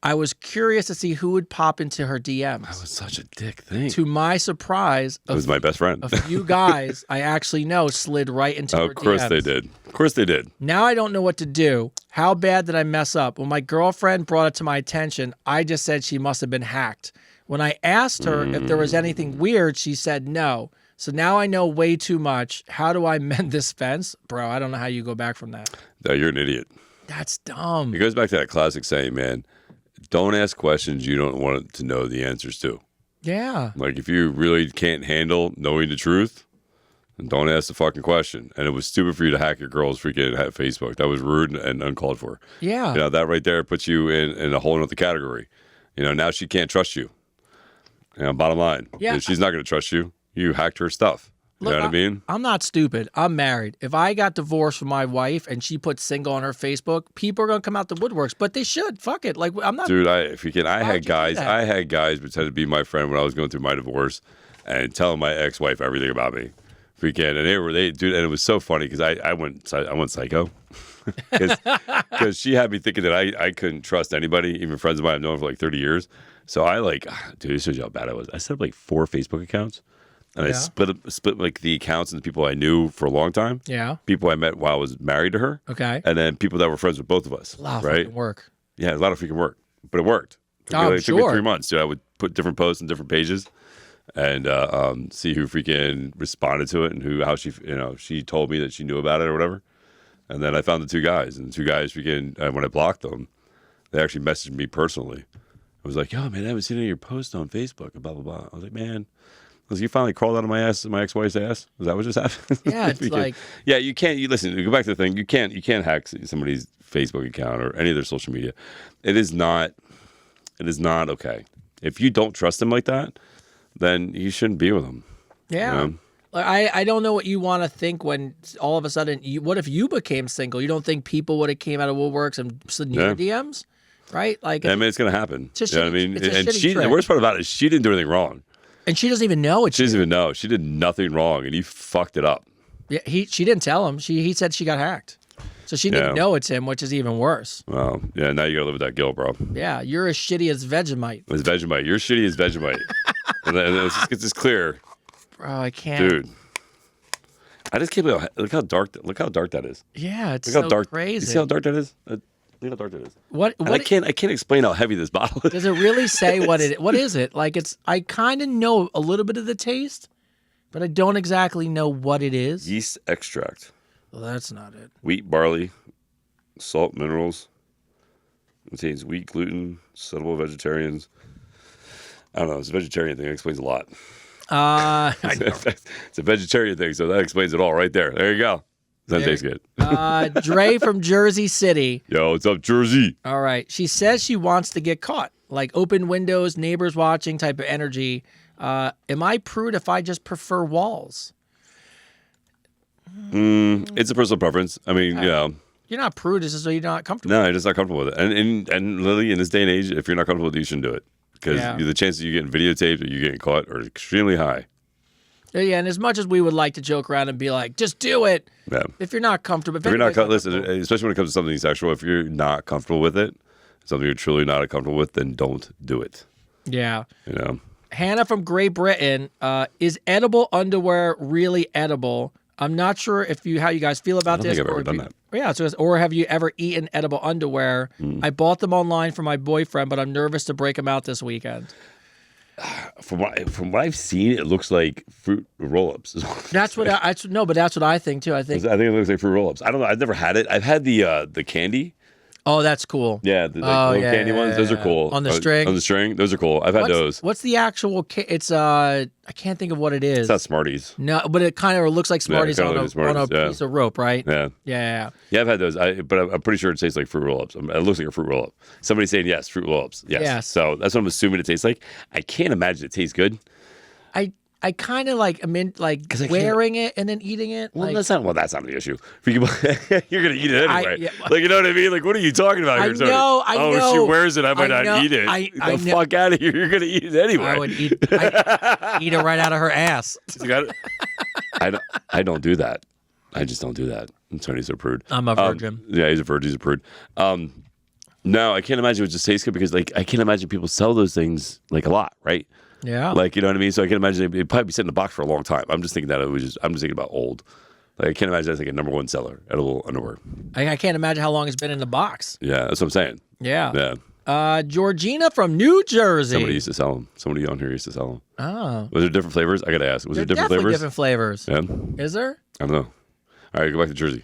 S2: I was curious to see who would pop into her DMs.
S1: That was such a dick thing.
S2: To my surprise,
S1: It was my best friend.
S2: a few guys I actually know slid right into her
S1: Of course
S2: DMs.
S1: they did. Of course they did.
S2: Now I don't know what to do. How bad did I mess up? When my girlfriend brought it to my attention, I just said she must have been hacked. When I asked her if there was anything weird, she said no. So now I know way too much. How do I mend this fence? Bro, I don't know how you go back from that.
S1: No, you're an idiot.
S2: That's dumb.
S1: It goes back to that classic saying, man, don't ask questions you don't want to know the answers to.
S2: Yeah.
S1: Like, if you really can't handle knowing the truth, then don't ask the fucking question. And it was stupid for you to hack your girl's freaking Facebook. That was rude and uncalled for.
S2: Yeah.
S1: That right there puts you in a whole other category. Now she can't trust you. Bottom line.
S2: Yeah.
S1: She's not going to trust you. You hacked her stuff. You know what I mean?
S2: I'm not stupid. I'm married. If I got divorced from my wife and she put single on her Facebook, people are gonna come out the woodworks. But they should. Fuck it. Like I'm not.
S1: Dude, I
S2: would you do that?
S1: had guys pretend to be my friend when I was going through my divorce and telling my ex-wife everything about me. And dude, and it was so funny because I went psycho. Because she had me thinking that I couldn't trust anybody, even friends of mine I've known for like 30 years. So dude, this shows you how bad I was. I set up like 4 Facebook accounts. And I split like the accounts and the people I knew for a long time.
S2: Yeah.
S1: People I met while I was married to her.
S2: Okay.
S1: And then people that were friends with both of us.
S2: A lot of
S1: right?
S2: fucking work.
S1: Yeah, a lot of freaking work. But it worked. It took me 3 months. Dude, I would put different posts on different pages and see who freaking responded to it and how she told me that she knew about it or whatever. And then I found the 2 guys. And the 2 guys freaking, when I blocked them, they actually messaged me personally. I was like, yo, man, I haven't seen any of your posts on Facebook and blah, blah, blah. I was like, man. You finally crawled out of my ex-wife's ass? Is that what just happened?
S2: Yeah, it's like...
S1: Yeah, you can't... Listen, go back to the thing. You can't hack somebody's Facebook account or any of their social media. It is not okay. If you don't trust them like that, then you shouldn't be with them.
S2: Yeah. I don't know what you want to think when all of a sudden... what if you became single? You don't think people would have came out of woodworks and slid in your DMs? Right? Like,
S1: I mean, it's going to happen.
S2: You know
S1: what I mean?
S2: It's a
S1: And
S2: shitty trick.
S1: the worst part about it is she didn't do anything wrong.
S2: And she doesn't even know it.
S1: She doesn't even know. She did nothing wrong, and he fucked it up.
S2: Yeah, she didn't tell him. He said she got hacked. So she didn't know it's him, which is even worse.
S1: Well, yeah, now you got to live with that guilt, bro.
S2: Yeah, you're as shitty as Vegemite.
S1: It's Vegemite. You're shitty as Vegemite. and let's just get this clear.
S2: Bro, I can't.
S1: Dude. I just can't believe look how dark that is.
S2: Yeah, it's
S1: look how dark,
S2: crazy.
S1: You see how dark that is? Look how dark that is.
S2: What
S1: I can't explain how heavy this bottle is.
S2: Does it really say what it is? What is it? Like I kind of know a little bit of the taste, but I don't exactly know what it is.
S1: Yeast extract.
S2: Well, that's not it.
S1: Wheat, barley, salt, minerals. Contains wheat, gluten, suitable vegetarians. I don't know. It's a vegetarian thing. That explains a lot.
S2: I know.
S1: It's a vegetarian thing, so that explains it all right there. There you go. That
S2: There-
S1: tastes good.
S2: Dre from Jersey City.
S1: Yo, what's up, Jersey?
S2: All right. She says she wants to get caught, like open windows, neighbors watching type of energy. Am I prude if I just prefer walls?
S1: It's a personal preference. I mean,
S2: You're not prude, it's just so you're not comfortable.
S1: no, you're just not comfortable with it. And Lily, in this day and age, if you're not comfortable with it, you shouldn't do it. Because
S2: Yeah.
S1: the chances of you getting videotaped or you getting caught are extremely high.
S2: Yeah, and as much as we would like to joke around and be like, just do it.
S1: Yeah.
S2: If you're not comfortable.
S1: If you're not
S2: anybody's
S1: listen, especially when it comes to something sexual, if you're not comfortable with it, something you're truly not comfortable with, then don't do it.
S2: Yeah.
S1: You know?
S2: Hannah from Great Britain, is edible underwear really edible? I'm not sure how you guys feel about
S1: I don't
S2: this.
S1: think I've
S2: or
S1: ever
S2: if
S1: done
S2: you-
S1: that.
S2: Yeah, or have you ever eaten edible underwear? I bought them online for my boyfriend, but I'm nervous to break them out this weekend.
S1: From what I've seen, it looks like fruit roll-ups.
S2: That's what but that's what I think too. I think,
S1: I think it looks like fruit roll-ups. I don't know. I've never had it. I've had the candy.
S2: oh, that's cool.
S1: Yeah, the
S2: Oh,
S1: little
S2: yeah,
S1: candy
S2: yeah,
S1: ones. Those
S2: yeah.
S1: are cool.
S2: On the string?
S1: On the string. Those are cool. I've had those.
S2: What's the actual? It's I can't think of what it is.
S1: It's not Smarties.
S2: No, but it kind of looks like Smarties
S1: kinda
S2: on
S1: like Smarties,
S2: a
S1: yeah.
S2: piece of rope, right?
S1: Yeah.
S2: Yeah.
S1: Yeah, I've had those. But I'm pretty sure it tastes like fruit roll-ups. It looks like a fruit roll-up. Somebody's saying yes, fruit roll-ups. Yes.
S2: Yes.
S1: So that's what I'm assuming it tastes like. I can't imagine it tastes good.
S2: I kind of like
S1: can't-
S2: wearing it and then eating it.
S1: Well,
S2: like,
S1: that's not the issue. You're gonna eat it anyway.
S2: yeah.
S1: Like, you know what I mean? Like, what are you talking about
S2: I
S1: here? Tony?
S2: know, I
S1: If she
S2: know.
S1: wears it, I might
S2: I
S1: not
S2: know,
S1: eat it.
S2: I
S1: the
S2: know.
S1: fuck out of here! You're gonna eat it anyway.
S2: I would eat it right out of her ass.
S1: I don't do that. I just don't do that. Tony's a prude.
S2: I'm a virgin.
S1: Yeah, he's a virgin. He's a prude. No, I can't imagine it would just taste good because, like, I can't imagine people sell those things like a lot, right?
S2: Yeah.
S1: Like, you know what I mean? So I can imagine it'd probably be sitting in the box for a long time. I'm just thinking that I'm just thinking about old. Like, I can't imagine that's like a number one seller, edible underwear.
S2: I can't imagine how long it's been in the box.
S1: Yeah, that's what I'm saying.
S2: Yeah.
S1: Yeah.
S2: Georgina from New Jersey.
S1: Somebody used to sell them. Somebody on here used to sell them.
S2: Oh.
S1: Was there different flavors? I got to ask. Was there different
S2: Definitely
S1: flavors?
S2: different flavors.
S1: Yeah.
S2: Is there?
S1: I don't know. All right, go back to Jersey.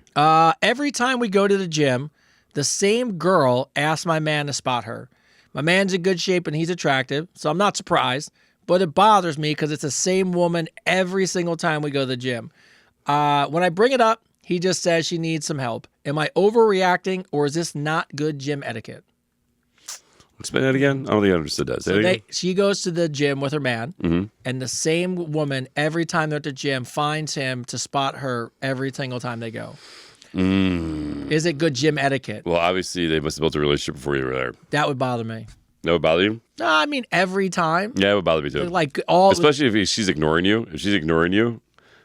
S2: Every time we go to the gym, the same girl asks my man to spot her. My man's in good shape and he's attractive, so I'm not surprised. But it bothers me because it's the same woman every single time we go to the gym. When I bring it up, he just says she needs some help. Am I overreacting or is this not good gym etiquette?
S1: Explain that again. I don't think I understood that. Say it again.
S2: She goes to the gym with her man, and the same woman, every time they're at the gym, finds him to spot her every single time they go. Is it good gym etiquette?
S1: Well, obviously, they must have built a relationship before you were there.
S2: That would bother me.
S1: That would bother you?
S2: No, I mean every time.
S1: Yeah, it would bother me too.
S2: Like all
S1: Especially if she's ignoring you. If she's ignoring you,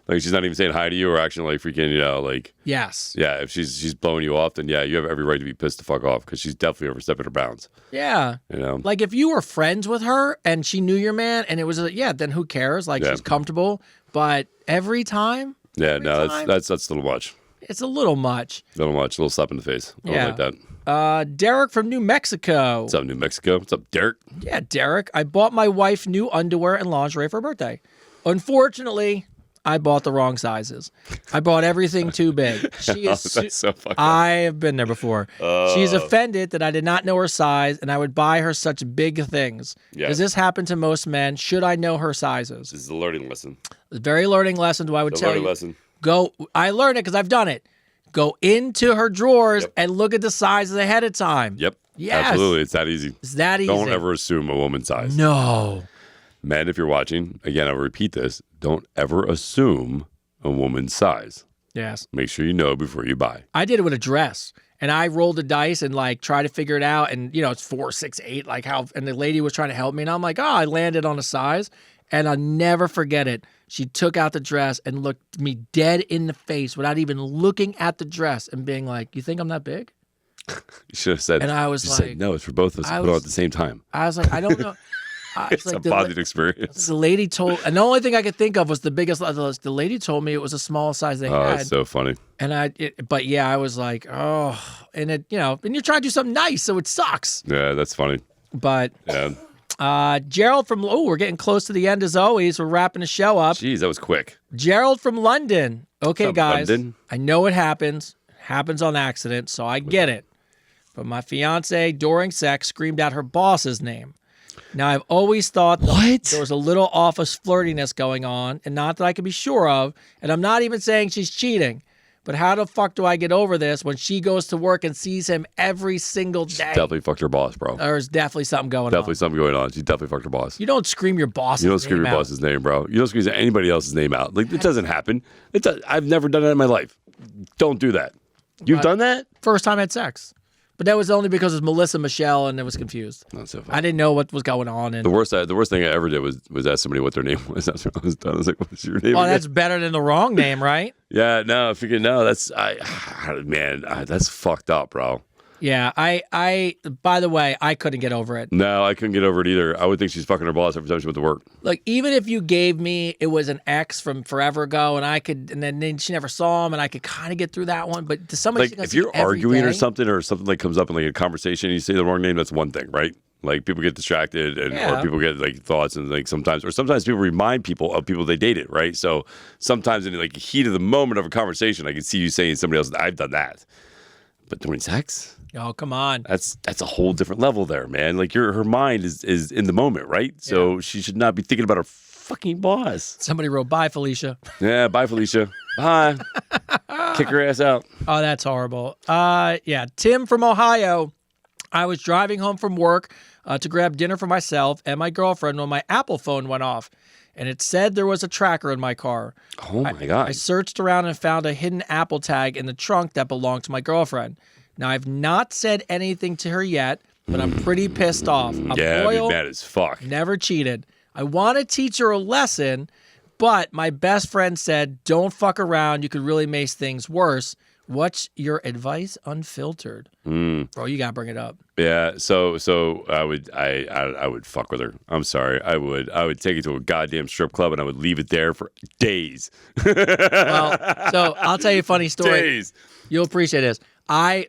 S1: like she's not even saying hi to you or actually like freaking, like,
S2: yes.
S1: yeah, if she's blowing you off, then yeah, you have every right to be pissed the fuck off because she's definitely overstepping her bounds.
S2: Yeah.
S1: You know?
S2: Like if you were friends with her and she knew your man and it was then who cares? Like
S1: Yeah.
S2: she's comfortable. But every time,
S1: Yeah,
S2: every
S1: no,
S2: time,
S1: that's a little much.
S2: it's a little much.
S1: A little much. A little slap in the face. I
S2: Yeah.
S1: don't like that.
S2: Derek from New Mexico.
S1: What's up, New Mexico? What's up, Derek?
S2: Yeah, Derek. I bought my wife new underwear and lingerie for her birthday. Unfortunately, I bought the wrong sizes. I bought everything too big. She is.
S1: That's so fucked up.
S2: I have been there before. She's offended that I did not know her size and I would buy her such big things.
S1: Yeah.
S2: Does this happen to most men? Should I know her sizes?
S1: This is a learning lesson.
S2: It's a very learning lesson. I would
S1: It's a
S2: tell
S1: learning
S2: you.
S1: lesson.
S2: I learned it because I've done it. Go into her drawers
S1: Yep.
S2: and look at the sizes ahead of time.
S1: Yep.
S2: Yes.
S1: Absolutely. It's that easy.
S2: It's that easy.
S1: Don't ever assume a woman's size.
S2: No.
S1: Men, if you're watching, again, I'll repeat this. Don't ever assume a woman's size.
S2: Yes.
S1: Make sure you know before you buy.
S2: I did it with a dress. And I rolled the dice and like tried to figure it out. And it's 4, 6, 8, like how, and the lady was trying to help me. And I'm like, I landed on a size. And I'll never forget it. She took out the dress and looked me dead in the face without even looking at the dress and being like, you think I'm that big?
S1: You should have said,
S2: And I was
S1: you
S2: like-
S1: said, no, it's for both of us to put on at the same time.
S2: I was like, I don't know.
S1: It's a positive experience.
S2: The lady told, and the only thing I could think of was the biggest. The lady told me it was a small size they
S1: Oh,
S2: had.
S1: it's so funny.
S2: And but yeah, I was like, oh, and and you're trying to do something nice, so it sucks.
S1: Yeah, that's funny.
S2: But
S1: Yeah.
S2: Gerald from, we're getting close to the end as always. We're wrapping the show up.
S1: Jeez, that was quick.
S2: Gerald from London. Okay,
S1: What's up,
S2: guys.
S1: London?
S2: I know it happens. It happens on accident, so I get it. But my fiance, during sex, screamed out her boss's name. Now, I've always thought there was a little office flirtiness going on, and not that I can be sure of, and I'm not even saying she's cheating, but how the fuck do I get over this when she goes to work and sees him every single day?
S1: Definitely fucked her boss, bro.
S2: There's definitely something going on.
S1: Definitely something going on. She definitely fucked her boss.
S2: You don't scream your boss's
S1: You
S2: name
S1: don't scream your
S2: out.
S1: boss's name, bro. You don't scream anybody else's name out. Like, it doesn't happen. I've never done that in my life. Don't do that. You've done that?
S2: First time I had sex. But that was only because it was Melissa Michelle and I was confused.
S1: Not so
S2: I didn't know what was going on. And
S1: The worst thing I ever did was ask somebody what their name was. That's what I was done. I was like, "What's your name?"
S2: well,
S1: again?"
S2: that's better than the wrong name, right?
S1: Yeah, no, I figured no. That's that's fucked up, bro.
S2: Yeah, I. By the way, I couldn't get over it.
S1: No, I couldn't get over it either. I would think she's fucking her boss every time she went to work.
S2: Like, even if you gave me it was an ex from forever ago, and then she never saw him, and I could kind of get through that one. But to somebody,
S1: Like, if you're arguing or something like comes up in like a conversation, and you say the wrong name, that's one thing, right? Like, people get distracted, or people get like thoughts, and like sometimes people remind people of people they dated, right? So sometimes in like the heat of the moment of a conversation, I can see you saying somebody else. I've done that, but during sex.
S2: Oh, come on.
S1: That's a whole different level there, man. Like her mind is in the moment, right? So she should not be thinking about her fucking boss.
S2: Somebody wrote, "Bye, Felicia."
S1: Yeah, bye, Felicia. Bye. Kick her ass out.
S2: Oh, that's horrible. Yeah, Tim from Ohio. I was driving home from work to grab dinner for myself and my girlfriend when my Apple phone went off, and it said there was a tracker in my car.
S1: Oh my god.
S2: I searched around and found a hidden Apple tag in the trunk that belonged to my girlfriend. Now, I've not said anything to her yet, but I'm pretty pissed off. I'm
S1: Yeah, I'd
S2: loyal,
S1: be mad as fuck.
S2: never cheated. I want to teach her a lesson, but my best friend said, don't fuck around. You could really make things worse. What's your advice unfiltered? Bro, you got to bring it up.
S1: Yeah, so I would fuck with her. I'm sorry. I would take it to a goddamn strip club and I would leave it there for days.
S2: Well, so I'll tell you a funny story.
S1: Days.
S2: You'll appreciate this.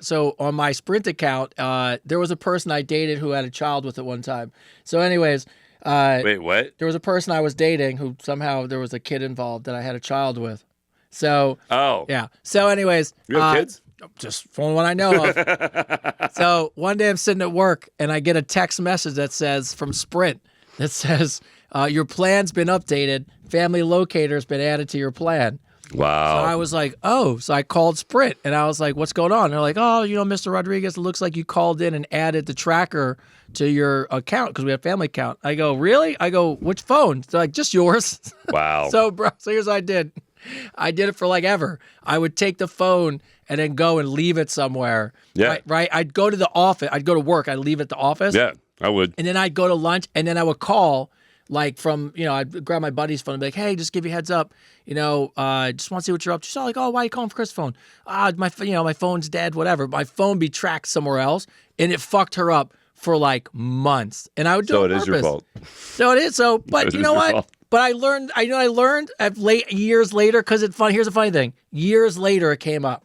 S2: So on my Sprint account, there was a person I dated who had a child with at one time. So anyways,
S1: Wait, what?
S2: there was a person I was dating who somehow there was a kid involved that I had a child with. So
S1: Oh.
S2: yeah. So anyways,
S1: You have kids?
S2: just from one I know of. So one day I'm sitting at work and I get a text message that says from Sprint that says your plan's been updated. Family locator's been added to your plan.
S1: Wow.
S2: So I was like, oh. So I called Sprint and I was like, what's going on? And they're like, oh, Mr. Rodriguez, it looks like you called in and added the tracker to your account because we have family account. I go, really? I go, which phone? They're like, just yours.
S1: Wow.
S2: So here's what I did. I did it for like ever. I would take the phone and then go and leave it somewhere.
S1: Yeah.
S2: Right? I'd go to the office. I'd go to work. I'd leave it at the office.
S1: Yeah, I would.
S2: And then I'd go to lunch and then I would call like from, I'd grab my buddy's phone and be like, hey, just give you a heads up. Just want to see what you're up to. So like, oh, why are you calling for Chris' phone? My phone's dead, whatever. My phone be tracked somewhere else. And it fucked her up for like months. And I would do it on
S1: So it is your
S2: purpose.
S1: fault.
S2: So it is. So, but
S1: It
S2: you
S1: is
S2: know
S1: your
S2: what?
S1: fault.
S2: But I learned at years later, because it's fun. Here's the funny thing. Years later, it came up.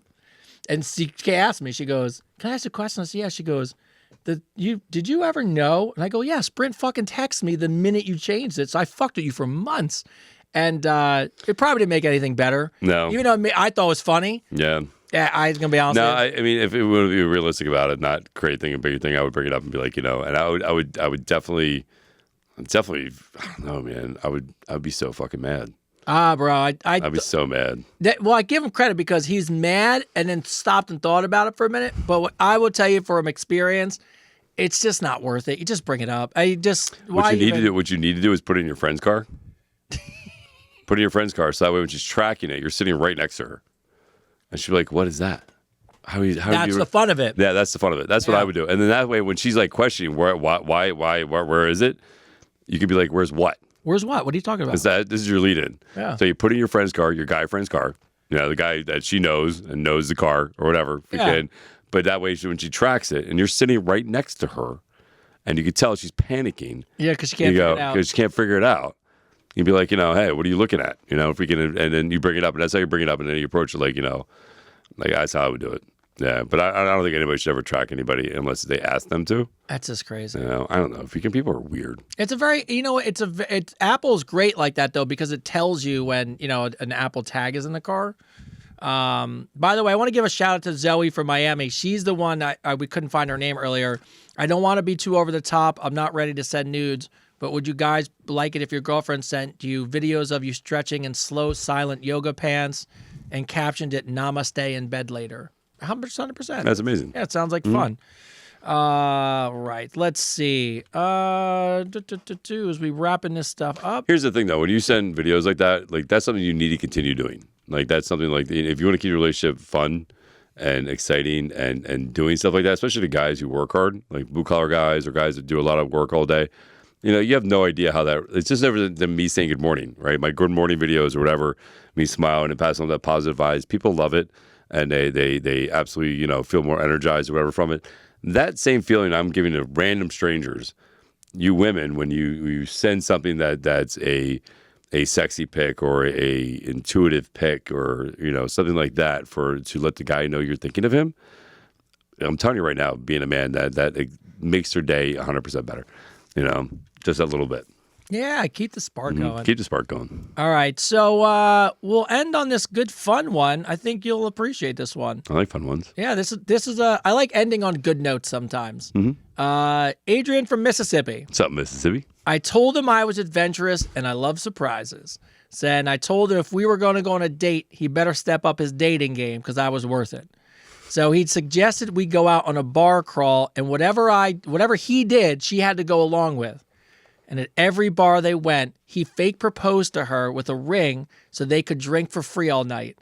S2: And she asked me, she goes, can I ask a question? I said, yeah. She goes, did you ever know? And I go, yeah, Sprint fucking texted me the minute you changed it. So I fucked with you for months. And it probably didn't make anything better.
S1: No.
S2: Even though I thought it was funny.
S1: Yeah.
S2: Yeah, I was going to be honest
S1: No,
S2: with you.
S1: I mean, if it would be realistic about it, not create a bigger thing, I would bring it up and be like, and I would definitely, I don't know, man. I'd be so fucking mad.
S2: Bro,
S1: I'd be so mad.
S2: Well, I give him credit because he's mad and then stopped and thought about it for a minute. But what I will tell you from experience, it's just not worth it. You just bring it up. What you
S1: need to do is put it in your friend's car. Put it in your friend's car, so that way when she's tracking it, you're sitting right next to her, and she'll be like, "What is that?
S2: That's the fun of it.
S1: Yeah, that's the fun of it. That's what I would do. And then that way, when she's like questioning where is it, you could be like, "Where's what?
S2: Where's what? What are you talking about?"
S1: This is your lead-in.
S2: Yeah.
S1: So you put it in your friend's car, your guy friend's car, the guy that she knows and knows the car or whatever.
S2: Yeah.
S1: But that way, when she tracks it, and you're sitting right next to her, and you can tell she's panicking.
S2: Yeah, because she can't figure it out.
S1: Because she can't figure it out. You'd be like, hey, what are you looking at? If we can, and then you bring it up, and that's how you bring it up, and then you approach it like, like that's how I would do it. Yeah, but I don't think anybody should ever track anybody unless they ask them to.
S2: That's just crazy.
S1: You know, I don't know. People are weird.
S2: It's a very, it's Apple's great like that though, because it tells you when, an Apple tag is in the car. By the way, I want to give a shout out to Zoe from Miami. She's the one we couldn't find her name earlier. I don't want to be too over the top. I'm not ready to send nudes, but would you guys like it if your girlfriend sent you videos of you stretching in slow, silent yoga pants and captioned it "Namaste in bed later"? 100%.
S1: That's amazing.
S2: Yeah, it sounds like fun. Right. Let's see. As we wrapping this stuff up.
S1: Here's the thing, though. When you send videos like that, that's something you need to continue doing. Like, that's something like, if you want to keep your relationship fun and exciting and doing stuff like that, especially the guys who work hard, like blue-collar guys or guys that do a lot of work all day, you have no idea how that, it's just never than me saying good morning, right? My good morning videos or whatever, me smiling and passing on that positive vibes. People love it, and they absolutely, feel more energized or whatever from it. That same feeling I'm giving to random strangers, you women, when you send something that's a sexy pic or a intuitive pic or something like that to let the guy know you're thinking of him. I'm telling you right now, being a man, that it makes their day 100% better. Just a little bit.
S2: Yeah, keep the spark going.
S1: Keep the spark going.
S2: All right, so we'll end on this good fun one. I think you'll appreciate this one.
S1: I like fun ones.
S2: Yeah, this is I like ending on good notes sometimes. Adrian from Mississippi.
S1: What's up, Mississippi?
S2: I told him I was adventurous and I love surprises. Said I told him if we were going to go on a date, he better step up his dating game because I was worth it. So he suggested we go out on a bar crawl, and whatever he did, she had to go along with. And at every bar they went, he fake proposed to her with a ring so they could drink for free all night.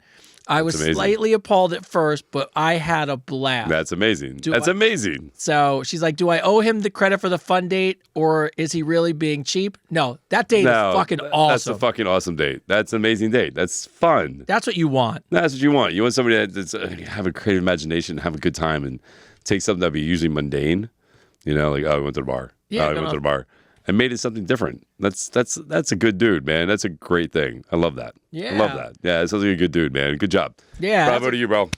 S2: I was slightly appalled at first, but I had a blast.
S1: That's amazing. Amazing.
S2: So she's like, do I owe him the credit for the fun date, or is he really being cheap? No, that date is fucking awesome.
S1: That's a fucking awesome date. That's an amazing date. That's fun.
S2: That's what you want.
S1: That's what you want. You want somebody that's have a creative imagination, have a good time, and take something that'd be usually mundane. Like, we went to the bar. We went to the bar. And made it something different. That's a good dude, man. That's a great thing. I love that.
S2: Yeah.
S1: I love that. Yeah, it sounds like a good dude, man. Good job.
S2: Yeah.
S1: Bravo to you, bro.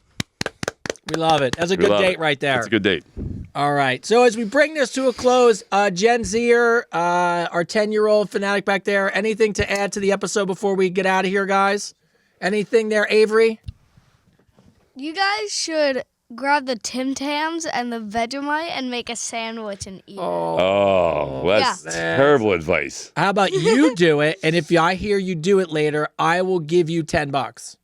S2: We love it. That's a good date right there.
S1: That's a good date.
S2: All right. So as we bring this to a close, Gen Zer, our 10-year-old fanatic back there, anything to add to the episode before we get out of here, guys? Anything there, Avery?
S4: You guys should grab the Tim Tams and the Vegemite and make a sandwich and eat it.
S1: Oh, that's terrible advice.
S2: How about you do it, and if I hear you do it later, I will give you $10.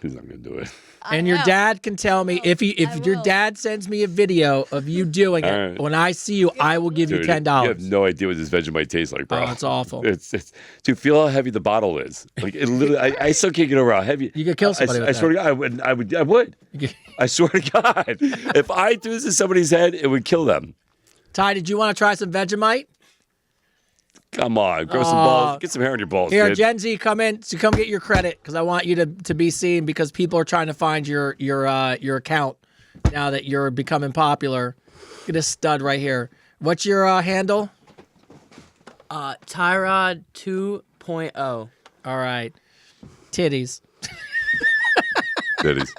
S1: He's not going to do it.
S2: And your dad can tell me if your dad sends me a video of you doing it.
S1: Right.
S2: When I see you, I will give you $10.
S1: You have no idea what this Vegemite tastes like, bro.
S2: Oh, it's awful.
S1: Dude, feel how heavy the bottle is. Like it literally, I still can't get over how heavy.
S2: You could kill somebody with
S1: I swear to God, I would. I swear to God, if I threw this in somebody's head, it would kill them.
S2: Ty, did you want to try some Vegemite?
S1: Come on, grow some balls. Get some hair on your balls,
S2: Here,
S1: kid.
S2: Gen Z, come get your credit because I want you to be seen because people are trying to find your account now that you're becoming popular. Look at this stud right here. What's your handle?
S5: Tyrod 2.0.
S2: All right. Titties.
S1: Titties.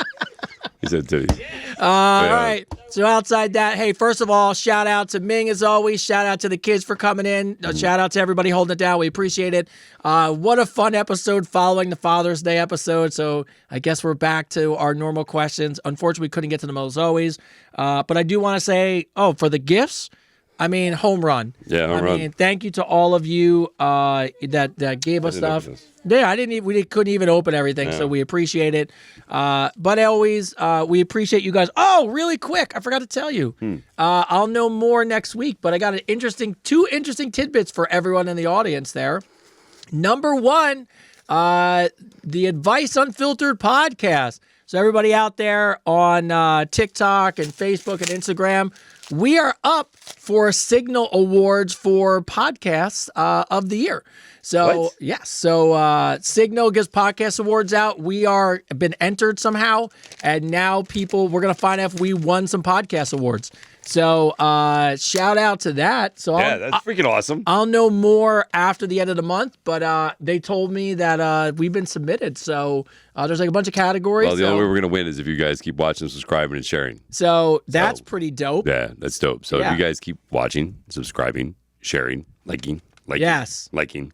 S1: He said titties.
S2: All right. So outside that, hey, first of all, shout out to Ming as always. Shout out to the kids for coming in. Shout out to everybody holding it down. We appreciate it. What a fun episode following the Father's Day episode. So I guess we're back to our normal questions. Unfortunately, we couldn't get to them as always. But I do want to say, for the gifts, home run.
S1: Yeah, home run.
S2: Thank you to all of you that gave us stuff. Yeah, we couldn't even open everything, so we appreciate it. But always, we appreciate you guys. Oh, really quick, I forgot to tell you. I'll know more next week, but I got two interesting tidbits for everyone in the audience there. Number one, the Advice Unfiltered podcast. So everybody out there on TikTok and Facebook and Instagram, we are up for Signal Awards for Podcasts of the Year. So, yes. So, Signal gives podcast awards out. We are been entered somehow. And now we're going to find out if we won some podcast awards. So shout out to that. So
S1: Yeah, that's freaking awesome.
S2: I'll know more after the end of the month, but they told me that we've been submitted. So there's like a bunch of categories.
S1: Well, the only way we're going to win is if you guys keep watching, subscribing, and sharing.
S2: So that's pretty dope.
S1: Yeah, that's dope. So if you guys keep watching, subscribing, sharing, liking,
S2: Yes.
S1: liking,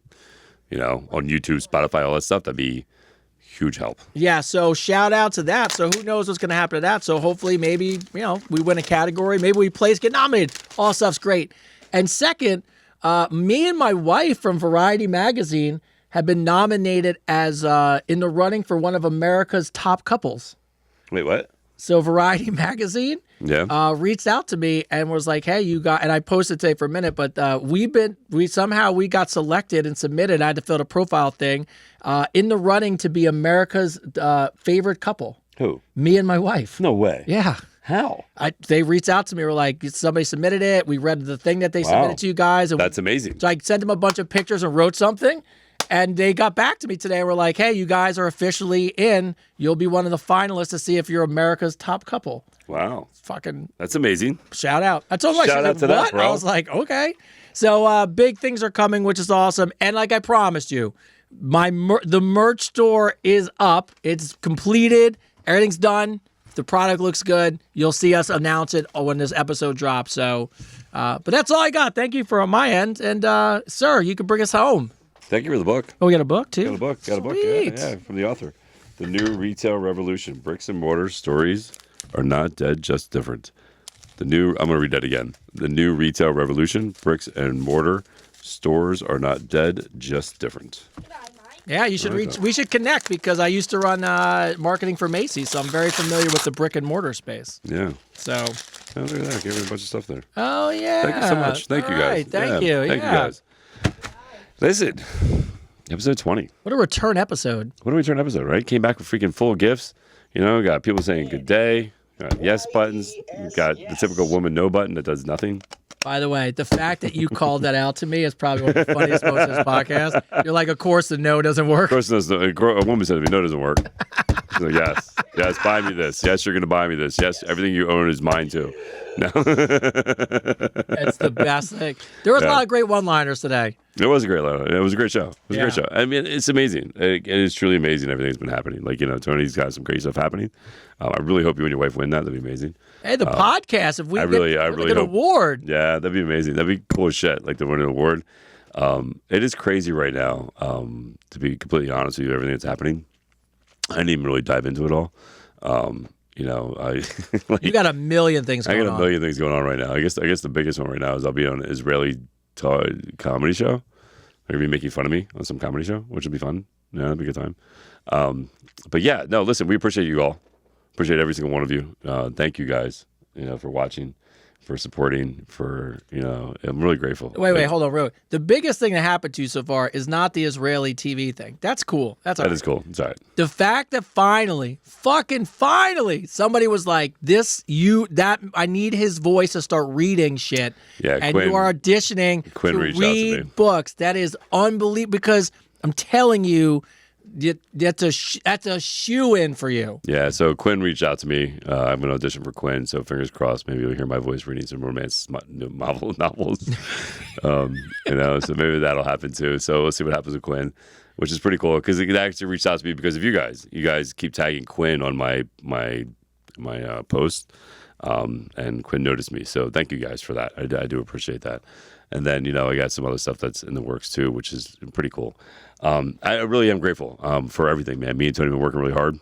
S1: on YouTube, Spotify, all that stuff, that'd be huge help.
S2: Yeah, so shout out to that. So who knows what's going to happen to that? So hopefully maybe, we win a category. Maybe we place, get nominated. All stuff's great. And second, me and my wife from Variety Magazine have been nominated as in the running for one of America's top couples.
S1: Wait, what?
S2: So Variety Magazine reached out to me and was like, hey, and I posted today for a minute, but we got selected and submitted. I had to fill out a profile thing in the running to be America's favorite couple.
S1: Who?
S2: Me and my wife.
S1: No way.
S2: Yeah.
S1: How?
S2: They reached out to me. Were like, somebody submitted it. We read the thing that they submitted to you guys. And
S1: that's amazing.
S2: So I sent them a bunch of pictures and wrote something. And they got back to me today and were like, hey, you guys are officially in. You'll be one of the finalists to see if you're America's top couple.
S1: Wow.
S2: Fucking.
S1: That's amazing.
S2: Shout out. I told my
S1: shout out to that, bro.
S2: I was like, okay. So big things are coming, which is awesome. And like I promised you, the merch store is up. It's completed. Everything's done. The product looks good. You'll see us announce it when this episode drops. So, but that's all I got. Thank you for my end. And sir, you can bring us home.
S1: Thank you for the book.
S2: Oh, we got a book too?
S1: Got a book.
S2: Sweet.
S1: Yeah, from the author. The New Retail Revolution. Bricks and mortar stories are not dead, just different. I'm going to read that again. The New Retail Revolution. Bricks and mortar stores are not dead, just different.
S2: Yeah, you should we should connect because I used to run marketing for Macy's, so I'm very familiar with the brick and mortar space.
S1: Yeah.
S2: So.
S1: Oh, look at that. Gave me a bunch of stuff there.
S2: Oh, yeah.
S1: Thank you so much. Thank you, guys.
S2: Thank you.
S1: Thank you, guys. Listen, episode 20.
S2: What a return episode.
S1: What a return episode, right? Came back with freaking full gifts. Got people saying good day. Got yes buttons. Got the typical woman no button that does nothing.
S2: By the way, the fact that you called that out to me is probably one of the funniest moments of this podcast. You're like, of course the no doesn't work.
S1: Of course, a woman said to me, no, it doesn't work. So yes, buy me this. Yes, you're going to buy me this. Yes, everything you own is mine too. No.
S2: That's the best thing. There was a lot of great one-liners today.
S1: It was a great line. It was a great show. It was a great show. I mean, it's amazing. It is truly amazing everything's been happening. Like, Tony's got some great stuff happening. I really hope you and your wife win that. That'd be amazing.
S2: Hey, the podcast, if we
S1: I really hope,
S2: an award.
S1: Yeah, that'd be amazing. That'd be cool as shit, like to win an award. It is crazy right now, to be completely honest with you, everything that's happening. I didn't even really dive into it all. I
S2: you got a million things going on.
S1: I got a million things going on right now. I guess the biggest one right now is I'll be on an Israeli comedy show. They're gonna be making fun of me on some comedy show, which will be fun. Yeah, that'll be a good time. But yeah, no, listen, we appreciate you all. Appreciate every single one of you. Thank you guys, for watching, for supporting, I'm really grateful.
S2: Wait, hold on, really. The biggest thing that happened to you so far is not the Israeli TV thing. That's cool. That
S1: is cool. It's all right.
S2: The fact that finally, somebody was like, I need his voice to start reading shit.
S1: Yeah,
S2: and
S1: Quinn,
S2: you are auditioning to
S1: reached out to me.
S2: read books. That is unbelievable because I'm telling you, that's a shoe-in for you.
S1: Yeah, so Quinn reached out to me. I'm going to audition for Quinn, so fingers crossed. Maybe you'll hear my voice reading some romance novels. So maybe that'll happen too. So we'll see what happens with Quinn, which is pretty cool because it actually reached out to me because of you guys. You guys keep tagging Quinn on my post, and Quinn noticed me. So thank you guys for that. I do appreciate that. And then, I got some other stuff that's in the works too, which is pretty cool. I really am grateful for everything, man. Me and Tony have been working really hard,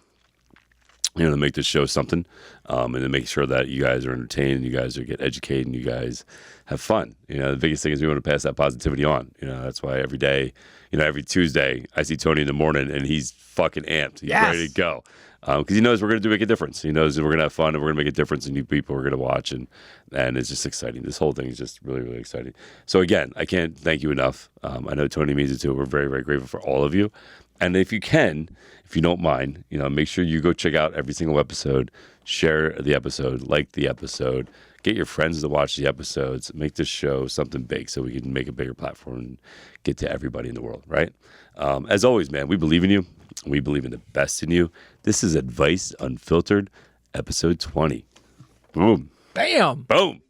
S1: to make this show something, and to make sure that you guys are entertained, you guys get educated, and you guys have fun. The biggest thing is we want to pass that positivity on. That's why every day, every Tuesday, I see Tony in the morning, and he's fucking amped. He's ready to go. Because he knows we're going to make a difference. He knows that we're going to have fun and we're going to make a difference and new people are going to watch. And it's just exciting. This whole thing is just really, really exciting. So again, I can't thank you enough. I know Tony means it too. We're very, very grateful for all of you. And if you don't mind, make sure you go check out every single episode, share the episode, like the episode, get your friends to watch the episodes, make this show something big so we can make a bigger platform and get to everybody in the world, right? As always, man, we believe in you. We believe in the best in you. This is Advice Unfiltered, episode 20. Boom.
S2: Bam.
S1: Boom.